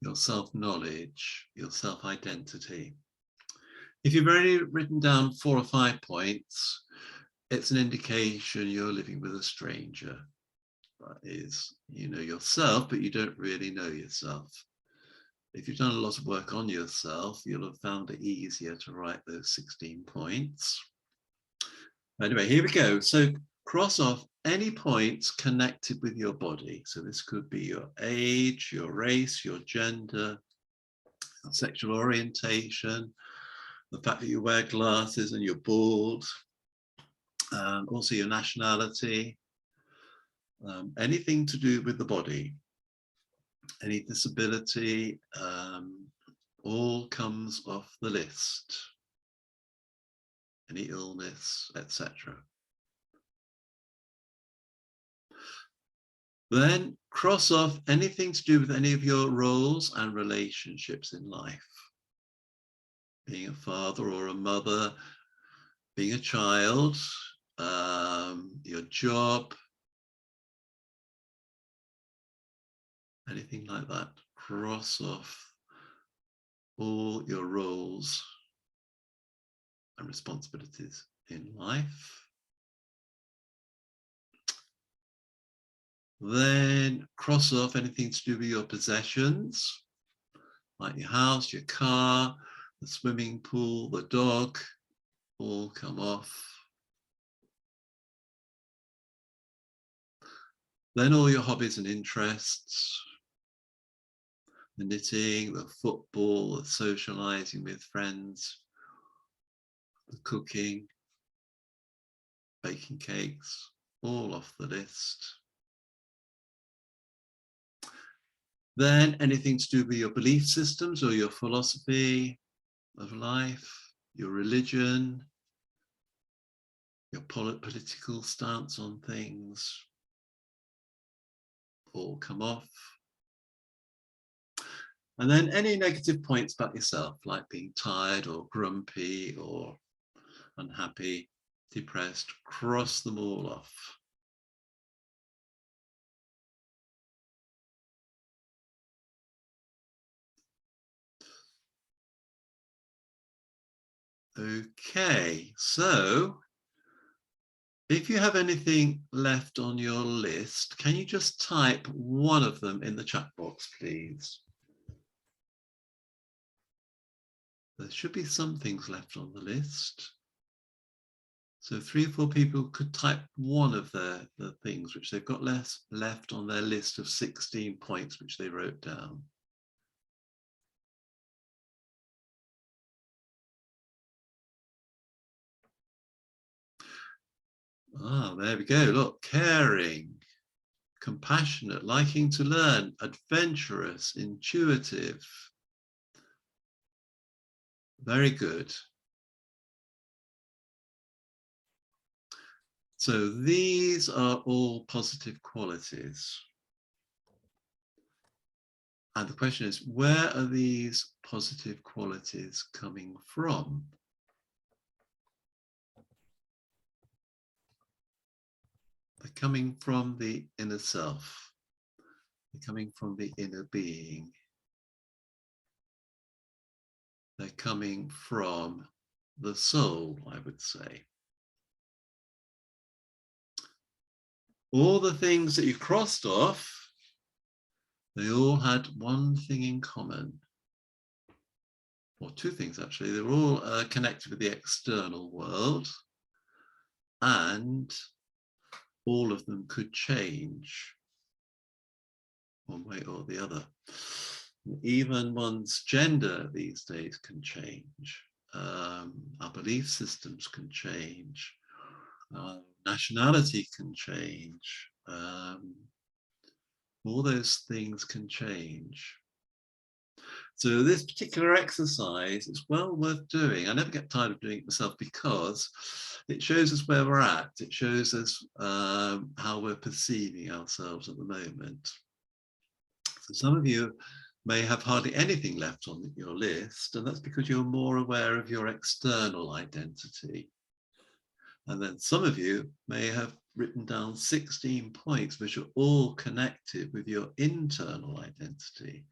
your self-knowledge, your self-identity. If you've only written down 4 or 5 points, it's an indication you're living with a stranger. That is, you know yourself, but you don't really know yourself. If you've done a lot of work on yourself, you'll have found it easier to write those 16 points. Anyway, here we go. So cross off any points connected with your body. So this could be your age, your race, your gender, your sexual orientation, the fact that you wear glasses and you're bald, also your nationality, anything to do with the body, any disability, all comes off the list, any illness, etc. Then cross off anything to do with any of your roles and relationships in life. Being a father or a mother, being a child, your job, anything like that. Cross off all your roles and responsibilities in life. Then cross off anything to do with your possessions, like your house, your car, the swimming pool, the dog, all come off. Then all your hobbies and interests, the knitting, the football, the socializing with friends, the cooking, baking cakes, all off the list. Then anything to do with your belief systems or your philosophy of life, your religion, your political stance on things, all come off. And then any negative points about yourself, like being tired or grumpy or unhappy, depressed, cross them all off. Okay, so if you have anything left on your list, can you just type one of them in the chat box, please? There should be some things left on the list. So 3 or 4 people could type one of the things which they've got left on their list of 16 points which they wrote down. Ah, there we go. Look, caring, compassionate, liking to learn, adventurous, intuitive. Very good. So these are all positive qualities. And the question is, where are these positive qualities coming from? They're coming from the inner self. They're coming from the inner being. They're coming from the soul, I would say. All the things that you crossed off, they all had one thing in common. Or 2 things, actually. They're all connected with the external world, and all of them could change one way or the other. Even one's gender these days can change. Our belief systems can change. Nationality can change. All those things can change. So this particular exercise is well worth doing. I never get tired of doing it myself because it shows us where we're at. It shows us how we're perceiving ourselves at the moment. So some of you may have hardly anything left on your list, and that's because you're more aware of your external identity. And then some of you may have written down 16 points which are all connected with your internal identity,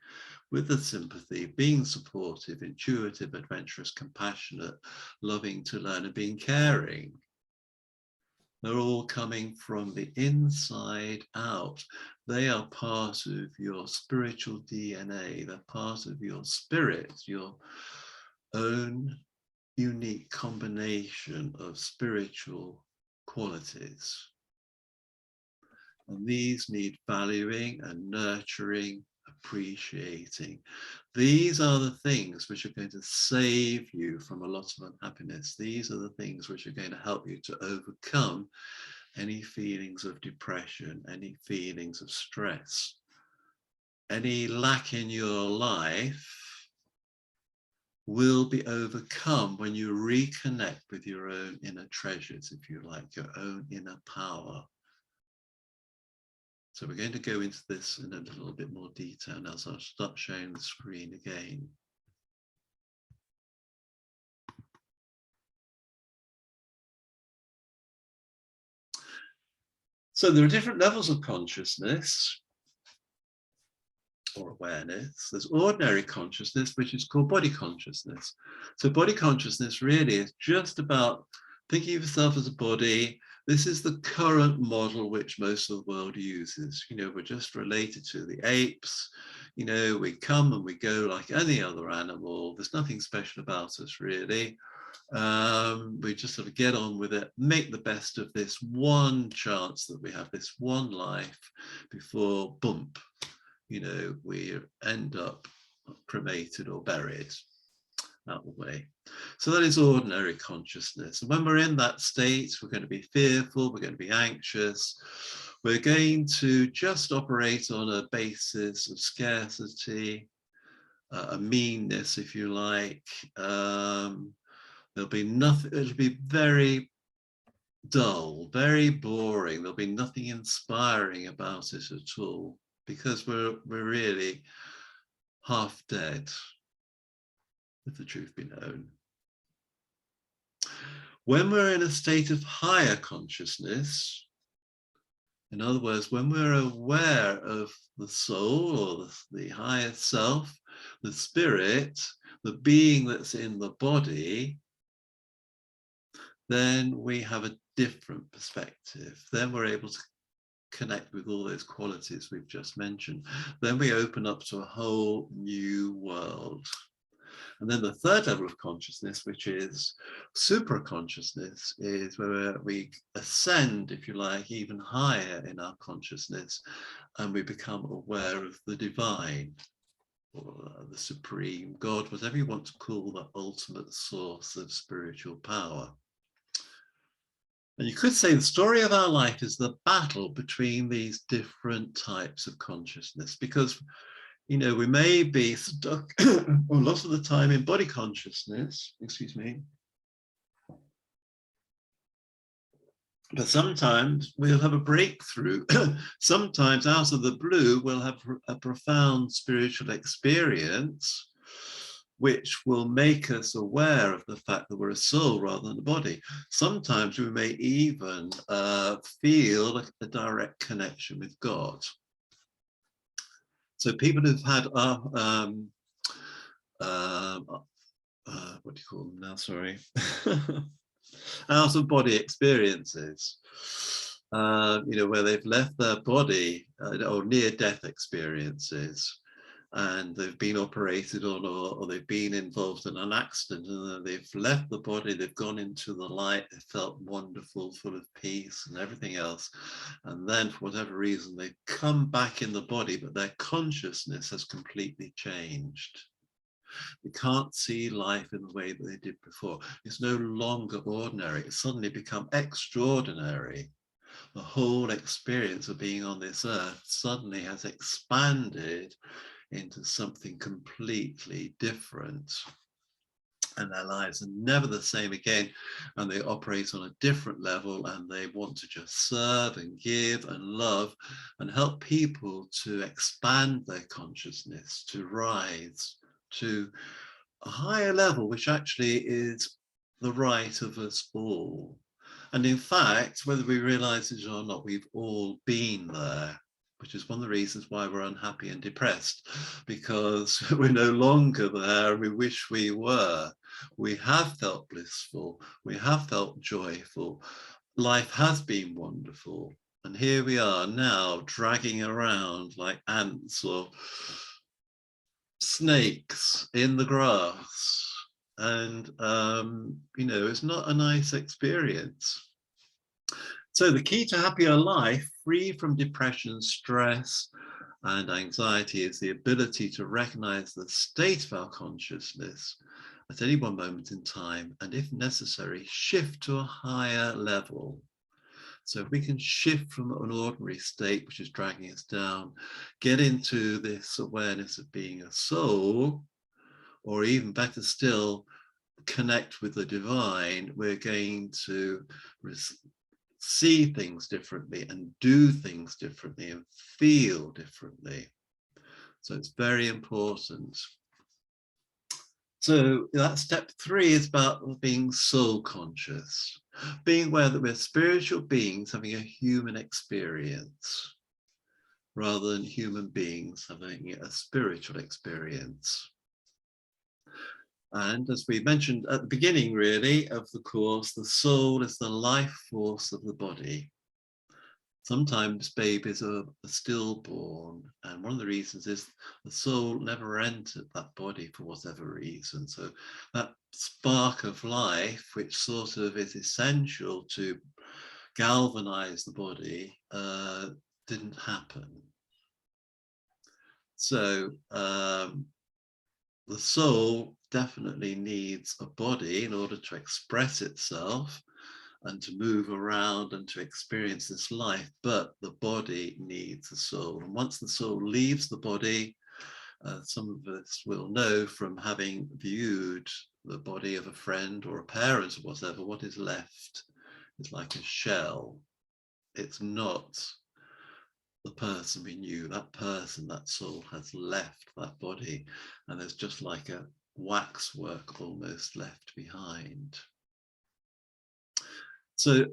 with the sympathy, being supportive, intuitive, adventurous, compassionate, loving to learn, and being caring. They're all coming from the inside out. They are part of your spiritual DNA. They're part of your spirit, your own unique combination of spiritual qualities. And these need valuing and nurturing, appreciating. These are the things which are going to save you from a lot of unhappiness. These are the things which are going to help you to overcome any feelings of depression, any feelings of stress, any lack in your life will be overcome when you reconnect with your own inner treasures, if you like, your own inner power. So we're going to go into this in a little bit more detail now, so I'll start sharing the screen again. So there are different levels of consciousness or awareness. There's ordinary consciousness, which is called body consciousness. So body consciousness really is just about thinking of yourself as a body. This is the current model which most of the world uses. You know, we're just related to the apes. You know, we come and we go like any other animal. There's nothing special about us, really. We just sort of get on with it, make the best of this one chance that we have, this one life before, bump, you know, we end up cremated or buried out the way. So that is ordinary consciousness. And when we're in that state, we're going to be fearful, we're going to be anxious, we're going to just operate on a basis of scarcity, a meanness, if you like. There'll be nothing, it'll be very dull, very boring. There'll be nothing inspiring about it at all, because we're really half dead, if the truth be known. When we're in a state of higher consciousness, in other words, when we're aware of the soul or the higher self, the spirit, the being that's in the body, then we have a different perspective. Then we're able to connect with all those qualities we've just mentioned. Then we open up to a whole new world. And then the third level of consciousness, which is super consciousness, is where we ascend, if you like, even higher in our consciousness, and we become aware of the divine, or the supreme God, whatever you want to call the ultimate source of spiritual power. And you could say the story of our life is the battle between these different types of consciousness, because we may be stuck a lot of the time in body consciousness, excuse me, but sometimes we'll have a breakthrough. Sometimes out of the blue, we'll have a profound spiritual experience, which will make us aware of the fact that we're a soul rather than a body. Sometimes we may even feel a direct connection with God. So people who've had what do you call them now? Sorry. Out of body experiences, where they've left their body, or near death experiences, and they've been operated on, or they've been involved in an accident, and they've left the body, they've gone into the light, they felt wonderful, full of peace and everything else. And then for whatever reason, they come back in the body, but their consciousness has completely changed. They can't see life in the way that they did before. It's no longer ordinary. It's suddenly become extraordinary. The whole experience of being on this earth suddenly has expanded into something completely different. And their lives are never the same again. And they operate on a different level, and they want to just serve and give and love and help people to expand their consciousness, to rise to a higher level, which actually is the right of us all. And in fact, whether we realize it or not, we've all been there, which is one of the reasons why we're unhappy and depressed, because we're no longer there and we wish we were. We have felt blissful, we have felt joyful, life has been wonderful. And here we are now dragging around like ants or snakes in the grass, and it's not a nice experience. So the key to happier life, free from depression, stress and anxiety, is the ability to recognize the state of our consciousness at any one moment in time, and if necessary, shift to a higher level. So if we can shift from an ordinary state, which is dragging us down, get into this awareness of being a soul, or even better still, connect with the divine, we're going to see things differently and do things differently and feel differently. So it's very important. So that step 3 is about being soul conscious, being aware that we're spiritual beings having a human experience rather than human beings having a spiritual experience. And as we mentioned at the beginning, really, of the course, the soul is the life force of the body. Sometimes babies are stillborn, and one of the reasons is the soul never entered that body for whatever reason. So that spark of life, which sort of is essential to galvanize the body, didn't happen. So the soul definitely needs a body in order to express itself and to move around and to experience this life, but the body needs a soul. And once the soul leaves the body, some of us will know from having viewed the body of a friend or a parent or whatever, what is left is like a shell. It's not the person we knew. That person, that soul has left that body, and there's just like a waxwork almost left behind. So,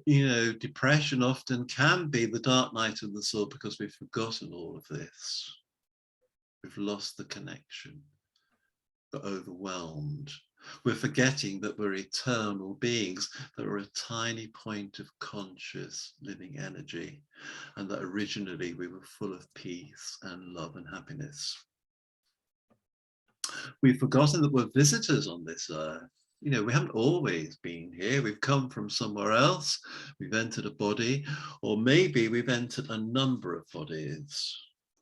depression often can be the dark night of the soul because we've forgotten all of this. We've lost the connection. We're overwhelmed. We're forgetting that we're eternal beings, that we're a tiny point of conscious living energy, and that originally we were full of peace and love and happiness. We've forgotten that we're visitors on this earth. You know, we haven't always been here. We've come from somewhere else. We've entered a body, or maybe we've entered a number of bodies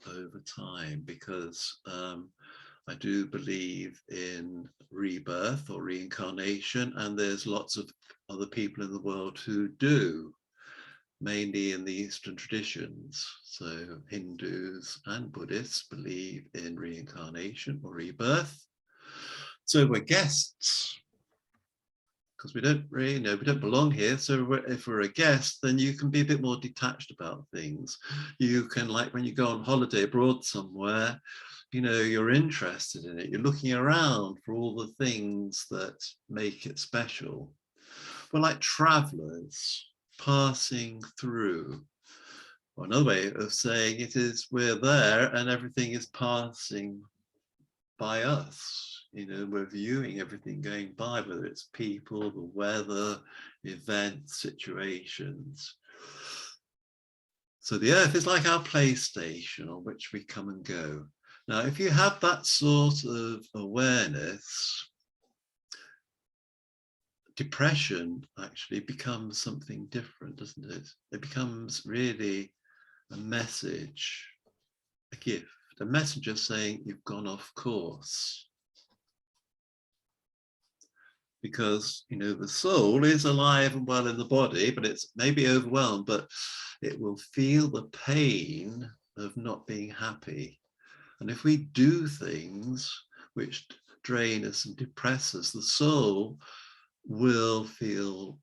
over time, because I do believe in rebirth or reincarnation, and there's lots of other people in the world who do, mainly in the Eastern traditions. So Hindus and Buddhists believe in reincarnation or rebirth. So we're guests, because we don't really know, we don't belong here. So if we're a guest, then you can be a bit more detached about things. You can, like when you go on holiday abroad somewhere, you know, you're interested in it. You're looking around for all the things that make it special. We're like travelers passing through. Or another way of saying it is, we're there and everything is passing by us. You know, we're viewing everything going by, whether it's people, the weather, events, situations. So the earth is like our PlayStation on which we come and go. Now, if you have that sort of awareness, depression actually becomes something different, doesn't it? It becomes really a message, a gift, a messenger saying you've gone off course. Because, you know, the soul is alive and well in the body, but it's maybe overwhelmed, but it will feel the pain of not being happy. And if we do things which drain us and depress us, the soul will feel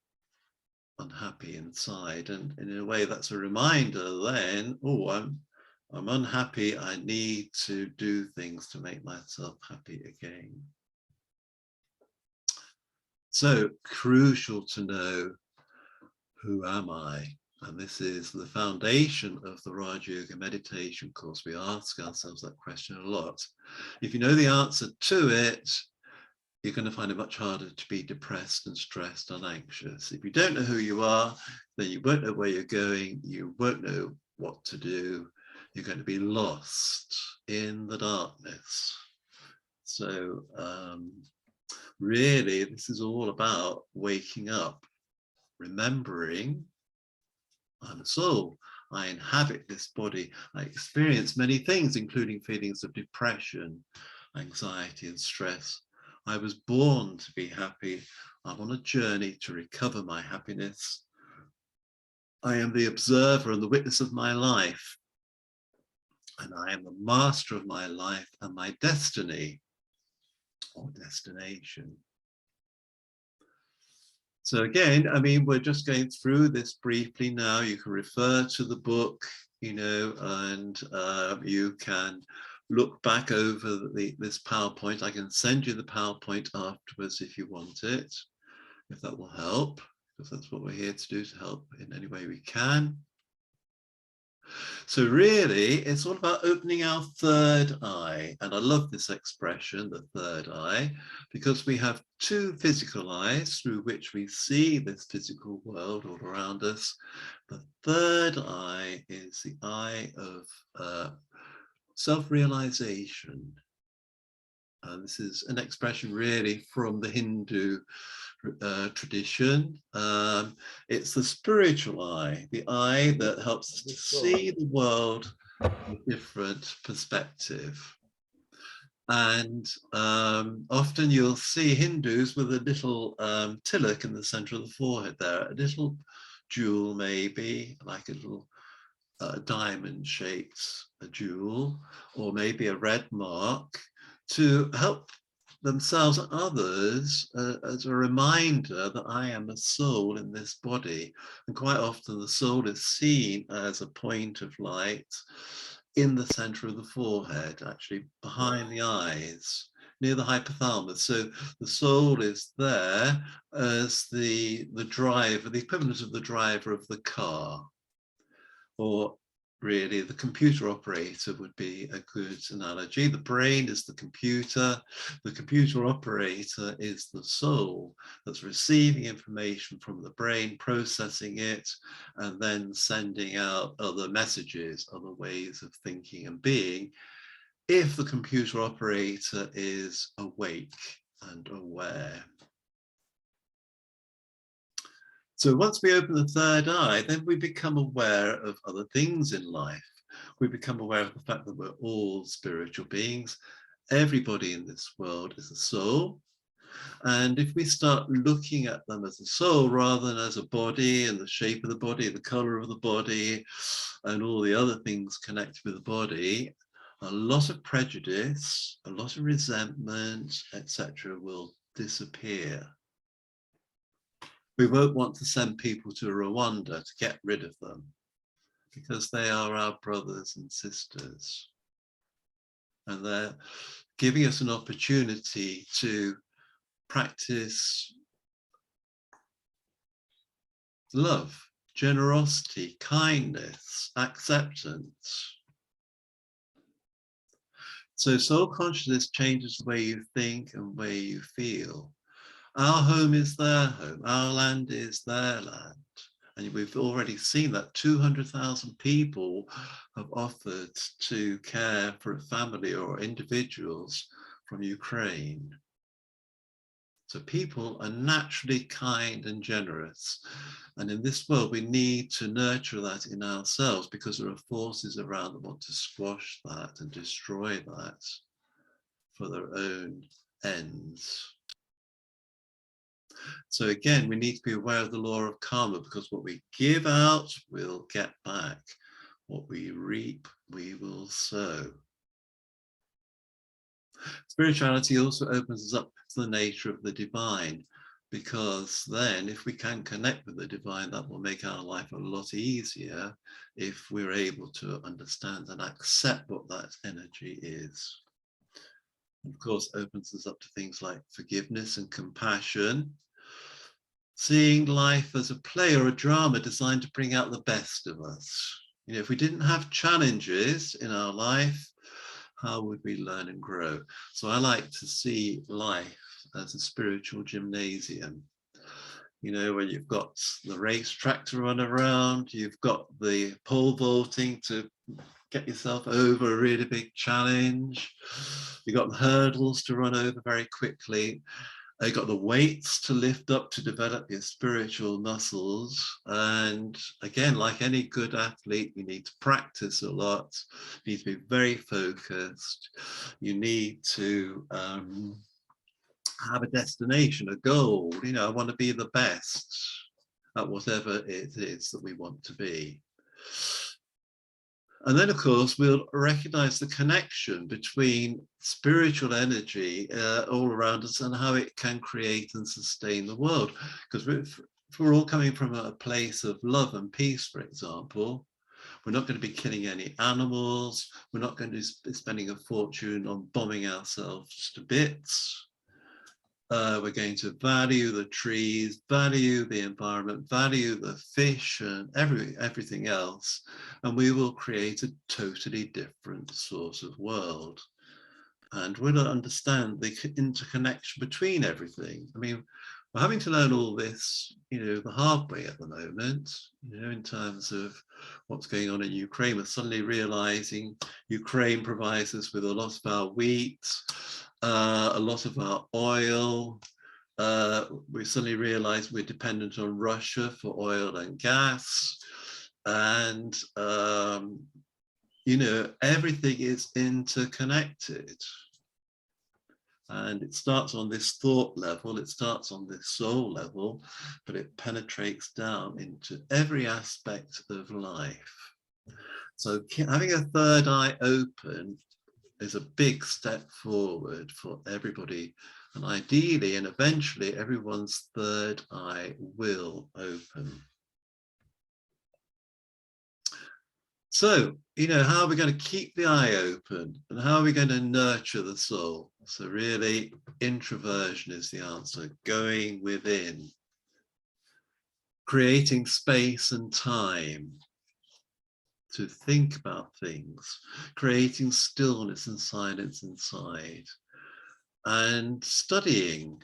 unhappy inside. And in a way, that's a reminder then, oh, I'm unhappy. I need to do things to make myself happy again. So crucial to know, who am I? And this is the foundation of the Raj Yoga meditation course. We ask ourselves that question a lot. If you know the answer to it, you're going to find it much harder to be depressed and stressed and anxious. If you don't know who you are, then you won't know where you're going. You won't know what to do. You're going to be lost in the darkness. So really, this is all about waking up, remembering I'm a soul. I inhabit this body. I experience many things, including feelings of depression, anxiety, and stress. I was born to be happy. I'm on a journey to recover my happiness. I am the observer and the witness of my life. And I am the master of my life and my destiny or destination. So again, I mean, we're just going through this briefly now. You can refer to the book, you know, and you can look back over this PowerPoint. I can send you the PowerPoint afterwards if you want it, if that will help, because that's what we're here to do, to help in any way we can. So really, it's all about opening our third eye. And I love this expression, the third eye, because we have two physical eyes through which we see this physical world all around us. The third eye is the eye of self-realization. And this is an expression really from the Hindu tradition. It's the spiritual eye, the eye that helps us to see the world from a different perspective. And often you'll see Hindus with a little tilak in the center of the forehead there, a little jewel maybe, like a little diamond-shaped jewel, or maybe a red mark, to help themselves and others as a reminder that I am a soul in this body. And quite often the soul is seen as a point of light in the center of the forehead, actually behind the eyes, near the hypothalamus. So the soul is there as the driver, the equivalent of the driver of the car. Or really the computer operator would be a good analogy. The brain is the computer operator is the soul that's receiving information from the brain, processing it, and then sending out other messages, other ways of thinking and being if the computer operator is awake and aware. So once we open the third eye, then we become aware of other things in life. We become aware of the fact that we're all spiritual beings. Everybody in this world is a soul. And if we start looking at them as a soul rather than as a body and the shape of the body, the color of the body, and all the other things connected with the body, a lot of prejudice, a lot of resentment, etc. will disappear. We won't want to send people to Rwanda to get rid of them because they are our brothers and sisters. And they're giving us an opportunity to practice love, generosity, kindness, acceptance. So soul consciousness changes the way you think and way you feel. Our home is their home, our land is their land. And we've already seen that 200,000 people have offered to care for a family or individuals from Ukraine. So people are naturally kind and generous. And in this world, we need to nurture that in ourselves because there are forces around that want to squash that and destroy that for their own ends. So again, we need to be aware of the law of karma because what we give out, we'll get back. What we reap, we will sow. Spirituality also opens us up to the nature of the divine, because then if we can connect with the divine, that will make our life a lot easier if we're able to understand and accept what that energy is. Of course, opens us up to things like forgiveness and compassion, seeing life as a play or a drama designed to bring out the best of us. You know, if we didn't have challenges in our life, how would we learn and grow? So I like to see life as a spiritual gymnasium. You know, where you've got the racetrack to run around, you've got the pole vaulting to get yourself over a really big challenge, you've got the hurdles to run over very quickly, you've got the weights to lift up to develop your spiritual muscles. And again, like any good athlete, you need to practice a lot, you need to be very focused, you need to have a destination, a goal. You know, I want to be the best at whatever it is that we want to be. And then, of course, we'll recognize the connection between spiritual energy all around us and how it can create and sustain the world. Because if we're all coming from a place of love and peace, for example, we're not going to be killing any animals. We're not going to be spending a fortune on bombing ourselves to bits. We're going to value the trees, value the environment, value the fish and everything else, and we will create a totally different sort of world. And we'll understand the interconnection between everything. I mean, we're having to learn all this, you know, the hard way at the moment, you know, in terms of what's going on in Ukraine. We're suddenly realizing Ukraine provides us with a lot of our wheat, a lot of our oil. We suddenly realize we're dependent on Russia for oil and gas. And, you know, everything is interconnected. And it starts on this thought level, it starts on this soul level, but it penetrates down into every aspect of life. So having a third eye open is a big step forward for everybody. And ideally and eventually everyone's third eye will open. So, you know, how are we going to keep the eye open and how are we going to nurture the soul? So really, introversion is the answer, going within, creating space and time to think about things, creating stillness and silence inside, and studying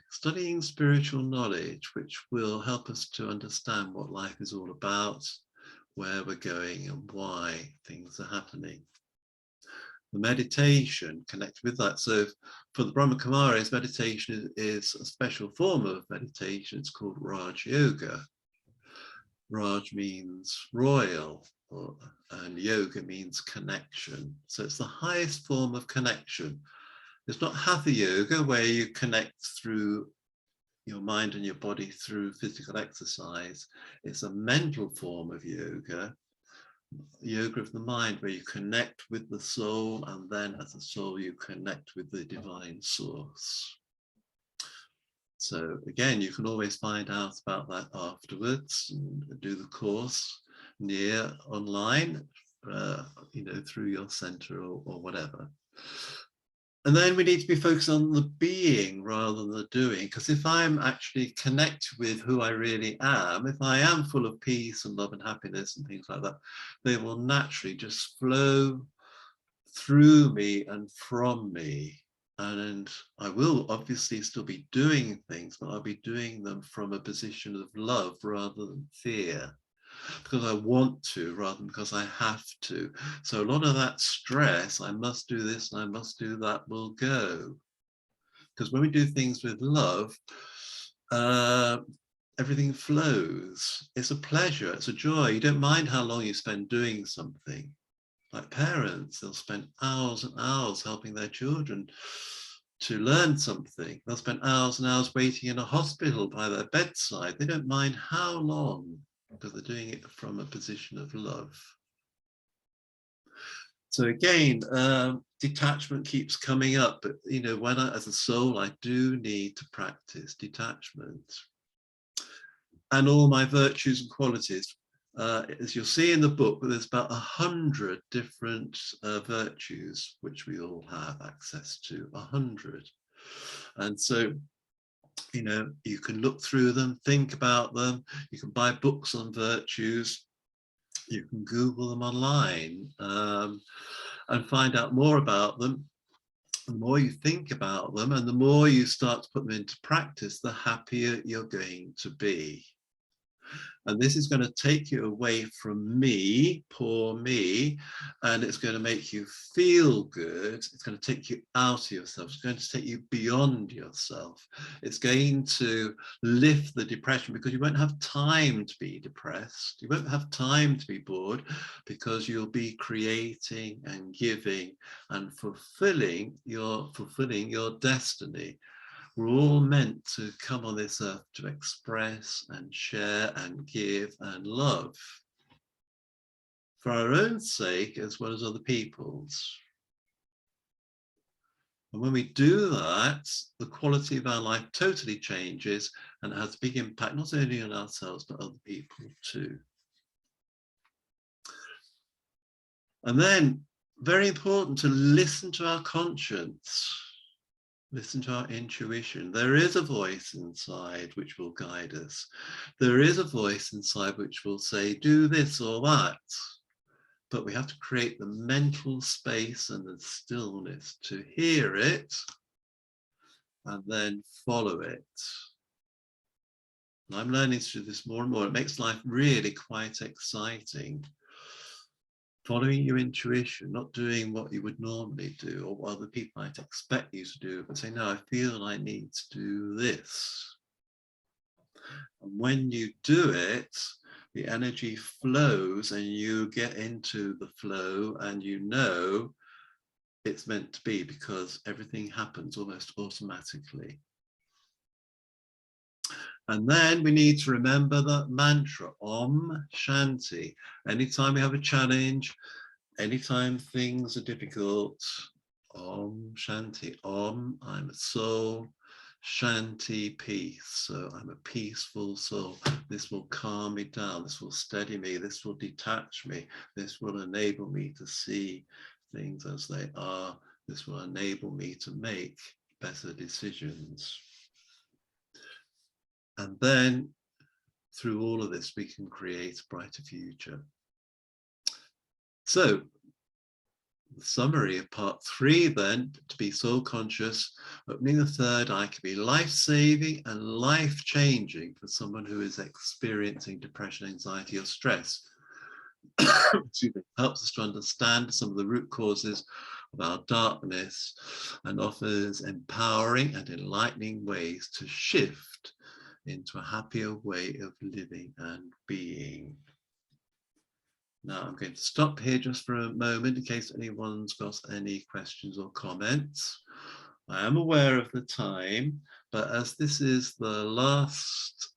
spiritual knowledge, which will help us to understand what life is all about, where we're going and why things are happening. the meditation connected with that. So for the Brahma Kumaris, meditation is a special form of meditation. It's called Raj Yoga. Raj means royal, and yoga means connection. So it's the highest form of connection. It's not hatha yoga, where you connect through your mind and your body through physical exercise. It's a mental form of yoga, yoga of the mind, where you connect with the soul, and then as a soul you connect with the divine source. So again, you can always find out about that afterwards and do the course near online, through your center or whatever. And then we need to be focused on the being rather than the doing, because if I'm actually connected with who I really am, if I am full of peace and love and happiness and things like that, they will naturally just flow through me and from me. And I will obviously still be doing things, but I'll be doing them from a position of love rather than fear, because I want to rather than because I have to. So a lot of that stress, I must do this and I must do that, will go. Because when we do things with love, everything flows. It's a pleasure, it's a joy. You don't mind how long you spend doing something. Like parents, they'll spend hours and hours helping their children to learn something. They'll spend hours and hours waiting in a hospital by their bedside. They don't mind how long, because they're doing it from a position of love. So again, detachment keeps coming up, but when as a soul, I do need to practice detachment. And all my virtues and qualities. As you'll see in the book, there's about 100 different virtues which we all have access to, 100. And so, you can look through them, think about them, you can buy books on virtues, you can Google them online, and find out more about them. The more you think about them and the more you start to put them into practice, the happier you're going to be. And this is going to take you away from me, poor me, and it's going to make you feel good. It's going to take you out of yourself. It's going to take you beyond yourself. It's going to lift the depression, because you won't have time to be depressed. You won't have time to be bored, because you'll be creating and giving and fulfilling your destiny. We're all meant to come on this earth to express and share and give and love, for our own sake as well as other people's. And when we do that, the quality of our life totally changes, and it has a big impact not only on ourselves but other people too. And then, very important, to listen to our conscience. Listen to our intuition. There is a voice inside which will guide us. There is a voice inside which will say, do this or that. But we have to create the mental space and the stillness to hear it and then follow it. And I'm learning to do this more and more. It makes life really quite exciting. Following your intuition, not doing what you would normally do or what other people might expect you to do, but say, no, I feel I need to do this. And when you do it, the energy flows and you get into the flow, and it's meant to be, because everything happens almost automatically. And then we need to remember that mantra, Om Shanti. Anytime we have a challenge, anytime things are difficult, Om Shanti. Om, I'm a soul. Shanti, peace. So I'm a peaceful soul. This will calm me down. This will steady me. This will detach me. This will enable me to see things as they are. This will enable me to make better decisions. And then through all of this, we can create a brighter future. So the summary of part 3 then, to be soul conscious, opening the third eye can be life-saving and life-changing for someone who is experiencing depression, anxiety or stress. excuse me, helps us to understand some of the root causes of our darkness and offers empowering and enlightening ways to shift into a happier way of living and being. Now I'm going to stop here just for a moment in case anyone's got any questions or comments. I am aware of the time, but as this is the last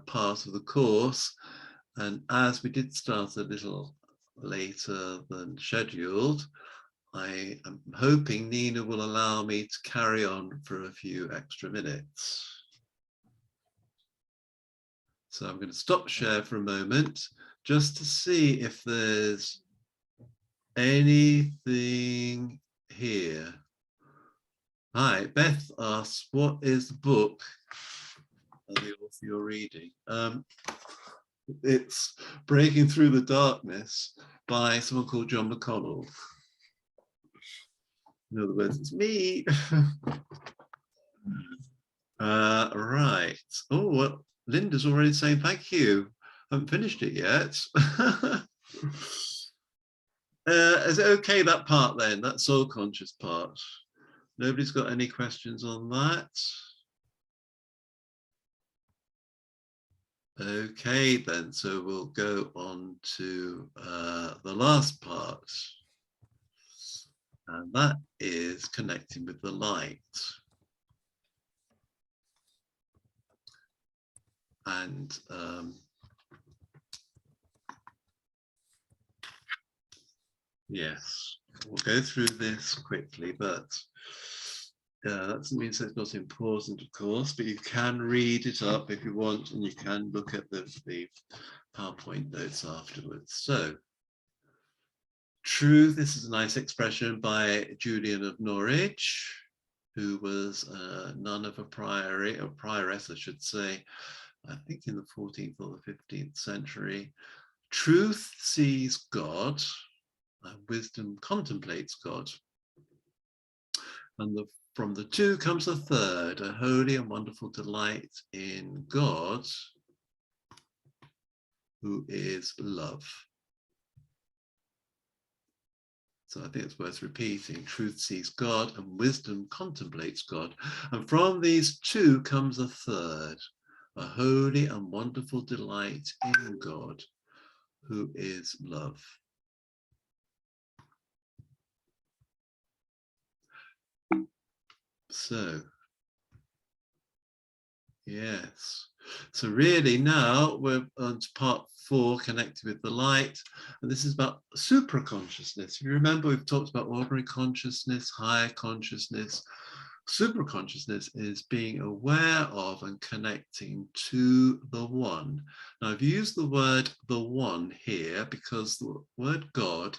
part of the course, and as we did start a little later than scheduled, I am hoping Nina will allow me to carry on for a few extra minutes. So I'm going to stop share for a moment just to see if there's anything here. Hi, Beth asks, what is the book of the author you're reading? It's Breaking Through the Darkness by someone called John McConnell. In other words, it's me. Right. Oh, well, Linda's already saying thank you. I haven't finished it yet. Is it okay, that part then, that soul conscious part? Nobody's got any questions on that? Okay then, so we'll go on to the last part. And that is connecting with the light. And yes, we'll go through this quickly, but that doesn't mean so it's not important, of course, but you can read it up if you want, and you can look at the PowerPoint notes afterwards. So, truth, this is a nice expression by Julian of Norwich, who was a nun of a priory, or prioress, I should say, I think in the 14th or the 15th century. Truth sees God, and wisdom contemplates God. And from the two comes a third, a holy and wonderful delight in God, who is love. So I think it's worth repeating. Truth sees God and wisdom contemplates God. And from these two comes a third, a holy and wonderful delight in God, who is love. So, yes. So really now we're on to part 4, connected with the light. And this is about supraconsciousness. If you remember, we've talked about ordinary consciousness, higher consciousness. Supraconsciousness is being aware of and connecting to the one. Now I've used the word the one here because the word God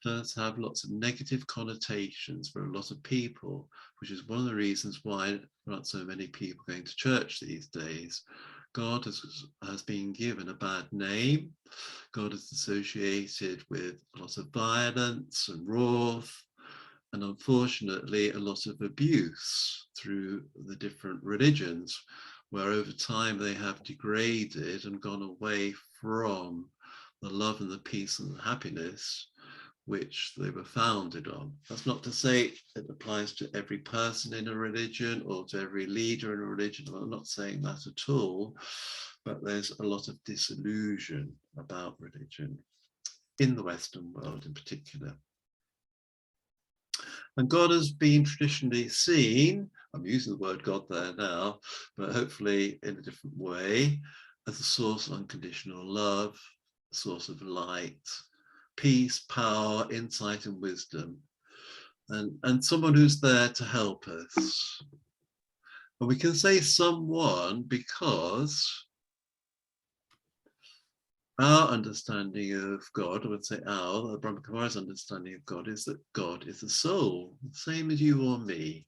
does have lots of negative connotations for a lot of people, which is one of the reasons why there aren't so many people going to church these days. God has been given a bad name. God is associated with lots of violence and wrath, and unfortunately a lot of abuse through the different religions, where over time they have degraded and gone away from the love and the peace and the happiness which they were founded on. That's not to say it applies to every person in a religion or to every leader in a religion. I'm not saying that at all, but there's a lot of disillusion about religion in the Western world in particular. And God has been traditionally seen, I'm using the word God there now, but hopefully in a different way, as a source of unconditional love, a source of light, peace, power, insight, and wisdom, and someone who's there to help us. And we can say someone because our understanding of God, I would say the Brahmakumari's understanding of God is that God is a soul, the same as you or me,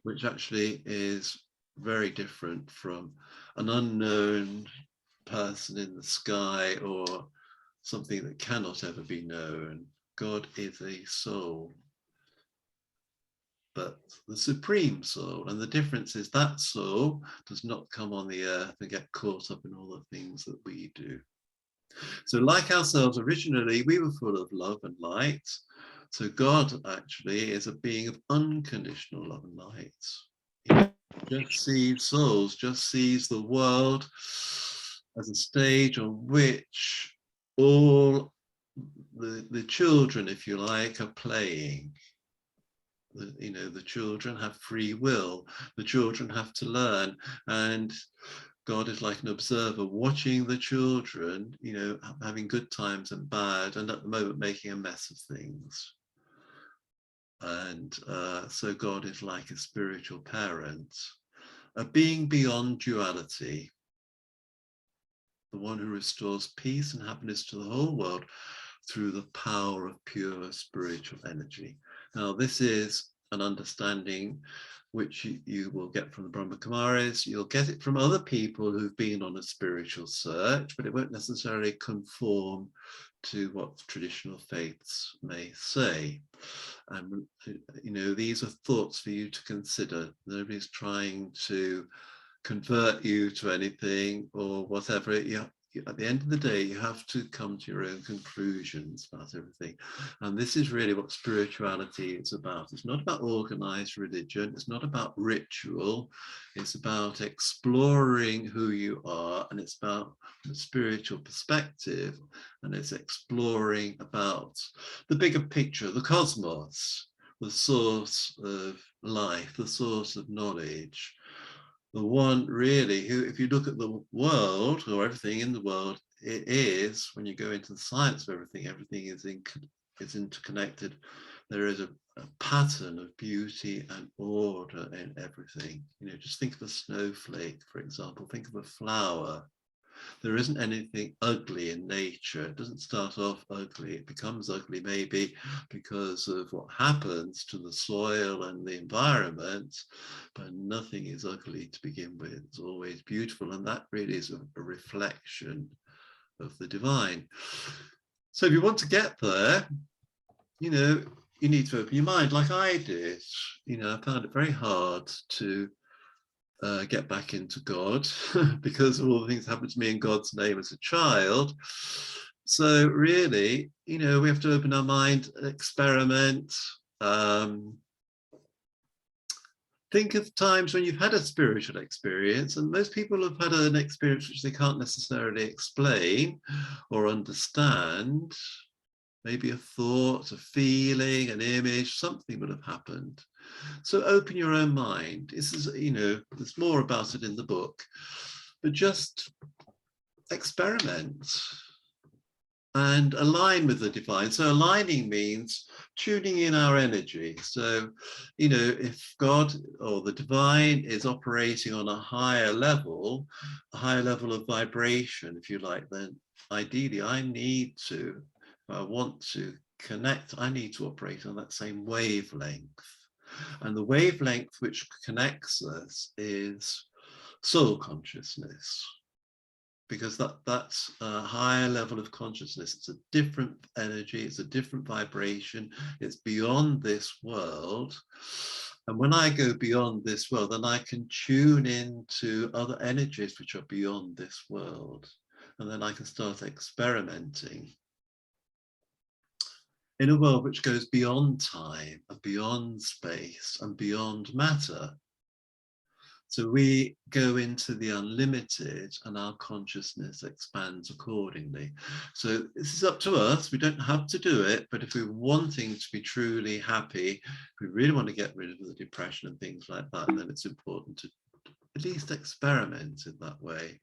which actually is very different from an unknown person in the sky or something that cannot ever be known. God is a soul, but the supreme soul. And the difference is that soul does not come on the earth and get caught up in all the things that we do. So like ourselves, originally, we were full of love and light. So God actually is a being of unconditional love and light. He just sees souls, just sees the world as a stage on which all the children, if you like, are playing. The children have free will. The children have to learn. And God is like an observer watching the children, having good times and bad, and at the moment making a mess of things. And so God is like a spiritual parent, a being beyond duality, the one who restores peace and happiness to the whole world through the power of pure spiritual energy. Now, this is an understanding which you will get from the Brahma Kumaris. You'll get it from other people who've been on a spiritual search, but it won't necessarily conform to what traditional faiths may say. And these are thoughts for you to consider. Nobody's trying to convert you to anything or whatever. At the end of the day, you have to come to your own conclusions about everything. And this is really what spirituality is about. It's not about organized religion. It's not about ritual. It's about exploring who you are. And it's about the spiritual perspective. And it's exploring about the bigger picture, the cosmos, the source of life, the source of knowledge. The one really who, if you look at the world or everything in the world, it is, when you go into the science of everything is interconnected. There is a pattern of beauty and order in everything. Just think of a snowflake, for example. Think of a flower. There isn't anything ugly in nature. It doesn't start off ugly. It becomes ugly maybe because of what happens to the soil and the environment, but nothing is ugly to begin with. It's always beautiful, and that really is a reflection of the divine. So if you want to get there, you need to open your mind like I did. I found it very hard to get back into God because of all the things that happened to me in God's name as a child. So really, we have to open our mind, experiment, think of times when you've had a spiritual experience, and most people have had an experience which they can't necessarily explain or understand. Maybe a thought, a feeling, an image, something would have happened. So open your own mind. This is, there's more about it in the book, but just experiment and align with the divine. So aligning means tuning in our energy. So, if God or the divine is operating on a higher level of vibration, if you like, then ideally if I want to connect, I need to operate on that same wavelength. And the wavelength which connects us is soul consciousness, because that's a higher level of consciousness. It's a different energy, it's a different vibration, it's beyond this world. And when I go beyond this world, then I can tune into other energies which are beyond this world. And then I can start experimenting in a world which goes beyond time and beyond space and beyond matter. So we go into the unlimited and our consciousness expands accordingly. So this is up to us. We don't have to do it, but if we're wanting to be truly happy, if we really want to get rid of the depression and things like that, then it's important to at least experiment in that way.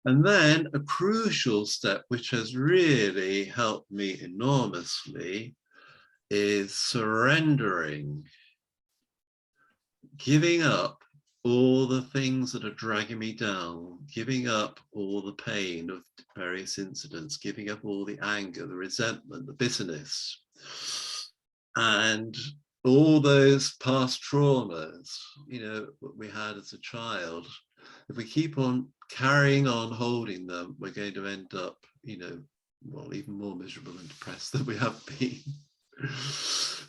And then a crucial step, which has really helped me enormously, is surrendering, giving up all the things that are dragging me down, giving up all the pain of various incidents, giving up all the anger, the resentment, the bitterness, and all those past traumas, what we had as a child. If we keep on carrying on holding them, we're going to end up, even more miserable and depressed than we have been.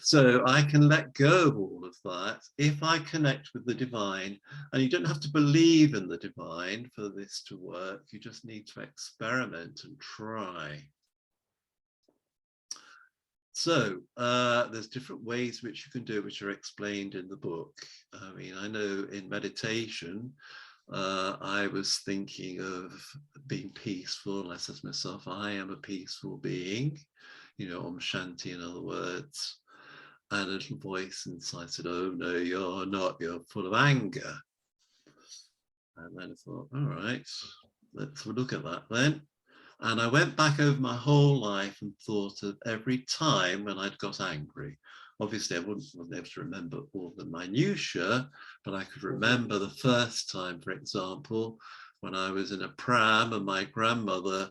So I can let go of all of that if I connect with the divine, and you don't have to believe in the divine for this to work, you just need to experiment and try. So there's different ways which you can do, which are explained in the book. I mean, I know in meditation, I was thinking of being peaceful, and I said to myself, I am a peaceful being, you know, Om Shanti in other words. And a little voice inside said, oh no, you're not, you're full of anger. And then I thought, all right, let's look at that then. And I went back over my whole life and thought of every time when I'd got angry. Obviously, I wasn't able to remember all the minutiae, but I could remember the first time, for example, when I was in a pram and my grandmother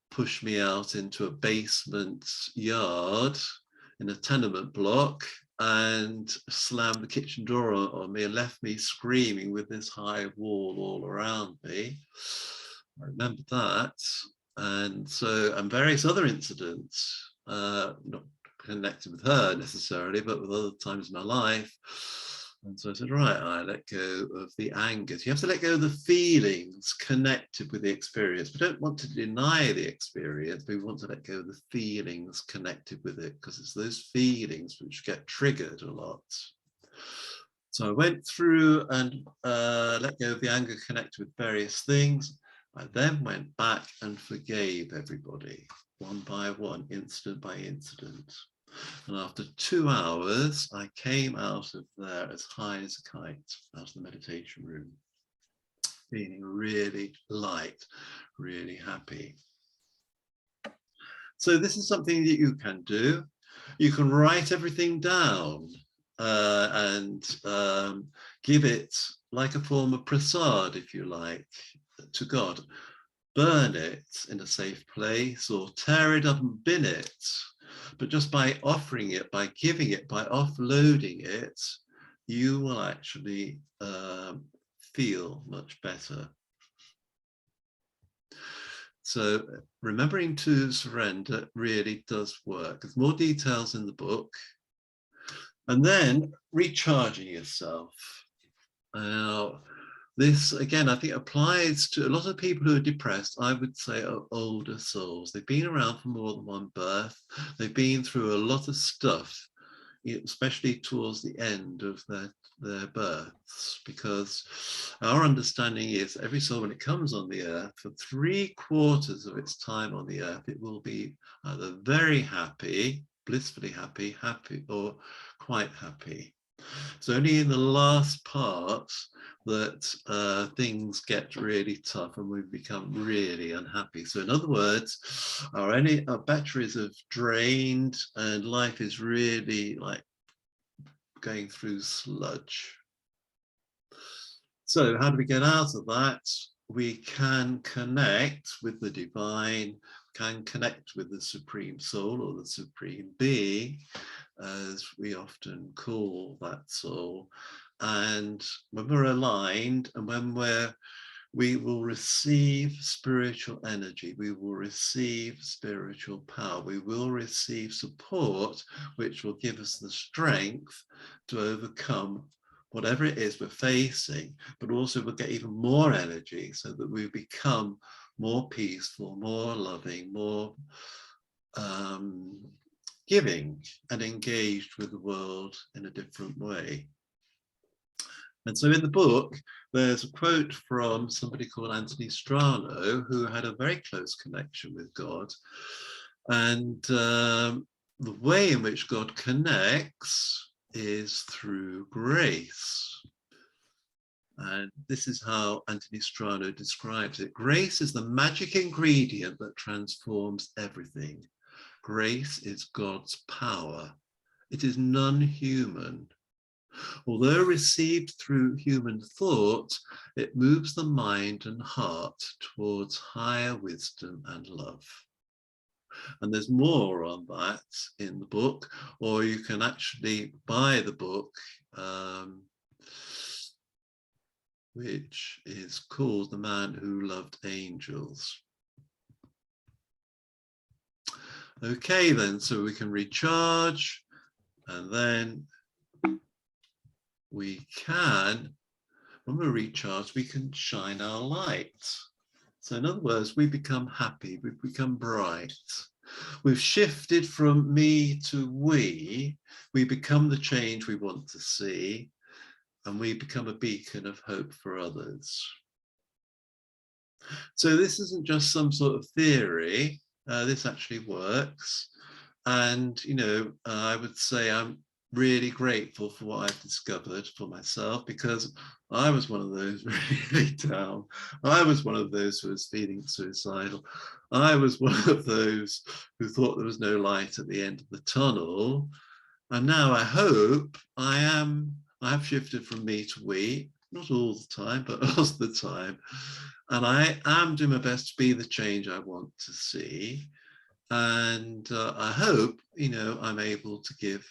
pushed me out into a basement yard in a tenement block and slammed the kitchen door on me and left me screaming with this high wall all around me. I remember that. And so, and various other incidents, not connected with her necessarily, but with other times in my life. And so I said, right, I let go of the angers. You have to let go of the feelings connected with the experience. We don't want to deny the experience, but we want to let go of the feelings connected with it, because it's those feelings which get triggered a lot. So I went through and let go of the anger connected with various things. I then went back and forgave everybody, one by one, incident by incident. And after 2 hours, I came out of there as high as a kite, out of the meditation room, feeling really light, really happy. So this is something that you can do. You can write everything down and give it like a form of prasad, if you like, to God. Burn it in a safe place or tear it up and bin it. But just by offering it, by giving it, by offloading it, you will actually feel much better. So remembering to surrender really does work. There's more details in the book. And then recharging yourself. Now, this, again, I think applies to a lot of people who are depressed. I would say are older souls. They've been around for more than one birth. They've been through a lot of stuff, especially towards the end of their births, because our understanding is every soul, when it comes on the earth, for 3/4 of its time on the earth, it will be either very happy, blissfully happy, happy, or quite happy. So only in the last part that things get really tough and we become really unhappy. So in other words, our batteries have drained and life is really like going through sludge. So how do we get out of that? We can connect with the divine, can connect with the Supreme Soul or the Supreme Being, as we often call that soul. And when we're aligned and when we will receive spiritual energy, we will receive spiritual power, we will receive support, which will give us the strength to overcome whatever it is we're facing, but also we'll get even more energy so that we become more peaceful, more loving, more giving and engaged with the world in a different way. And so in the book, there's a quote from somebody called Anthony Strano, who had a very close connection with God. And the way in which God connects is through grace. And this is how Anthony Strano describes it. Grace is the magic ingredient that transforms everything. Grace is God's power. It is non-human. Although received through human thought, it moves the mind and heart towards higher wisdom and love. And there's more on that in the book, or you can actually buy the book, which is called The Man Who Loved Angels. Okay then, so we can recharge and then we can, when we're recharged, we can shine our light. So in other words, we become happy, we become bright. We've shifted from me to we become the change we want to see, and we become a beacon of hope for others. So this isn't just some sort of theory, this actually works. And, I would say I'm really grateful for what I've discovered for myself, because I was one of those really down. I was one of those who was feeling suicidal. I was one of those who thought there was no light at the end of the tunnel. And now I hope I have shifted from me to we, not all the time, but most of the time. And I am doing my best to be the change I want to see. And I hope, I'm able to give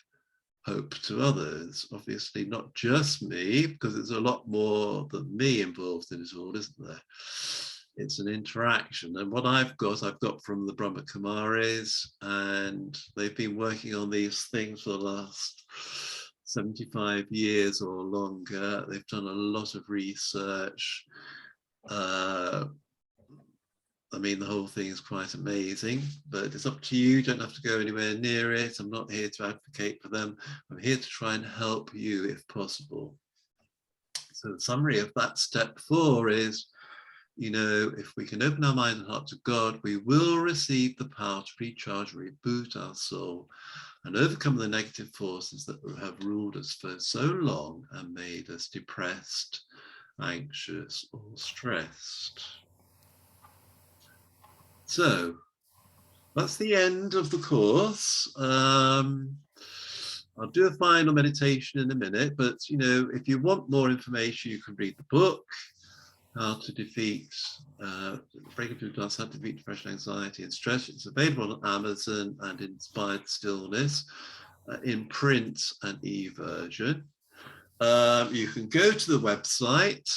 hope to others. Obviously, not just me, because there's a lot more than me involved in it all, isn't there? It's an interaction. And what I've got from the Brahma Kumaris, and they've been working on these things for the last 75 years or longer. They've done a lot of research. The whole thing is quite amazing, but it's up to you. You don't have to go anywhere near it. I'm not here to advocate for them. I'm here to try and help you if possible. So the summary of that step 4 is, if we can open our mind and heart to God, we will receive the power to recharge, reboot our soul, and overcome the negative forces that have ruled us for so long and made us depressed, anxious, or stressed. So that's the end of the course. I'll do a final meditation in a minute, but if you want more information, you can read the book, How to Defeat, Breaking Through Glass, How to Defeat Depression, Anxiety, and Stress. It's available on Amazon and Inspired Stillness in print and e-version. You can go to the website,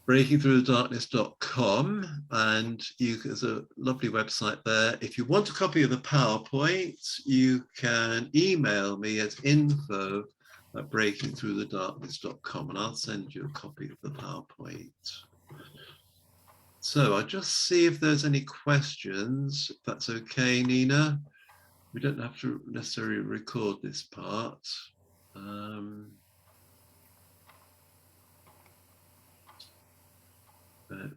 breakingthroughthedarkness.com, and there's a lovely website there. If you want a copy of the PowerPoint, you can email me at info@breakingthroughthedarkness.com, and I'll send you a copy of the PowerPoint. So I'll just see if there's any questions, if that's okay, Nina. We don't have to necessarily record this part.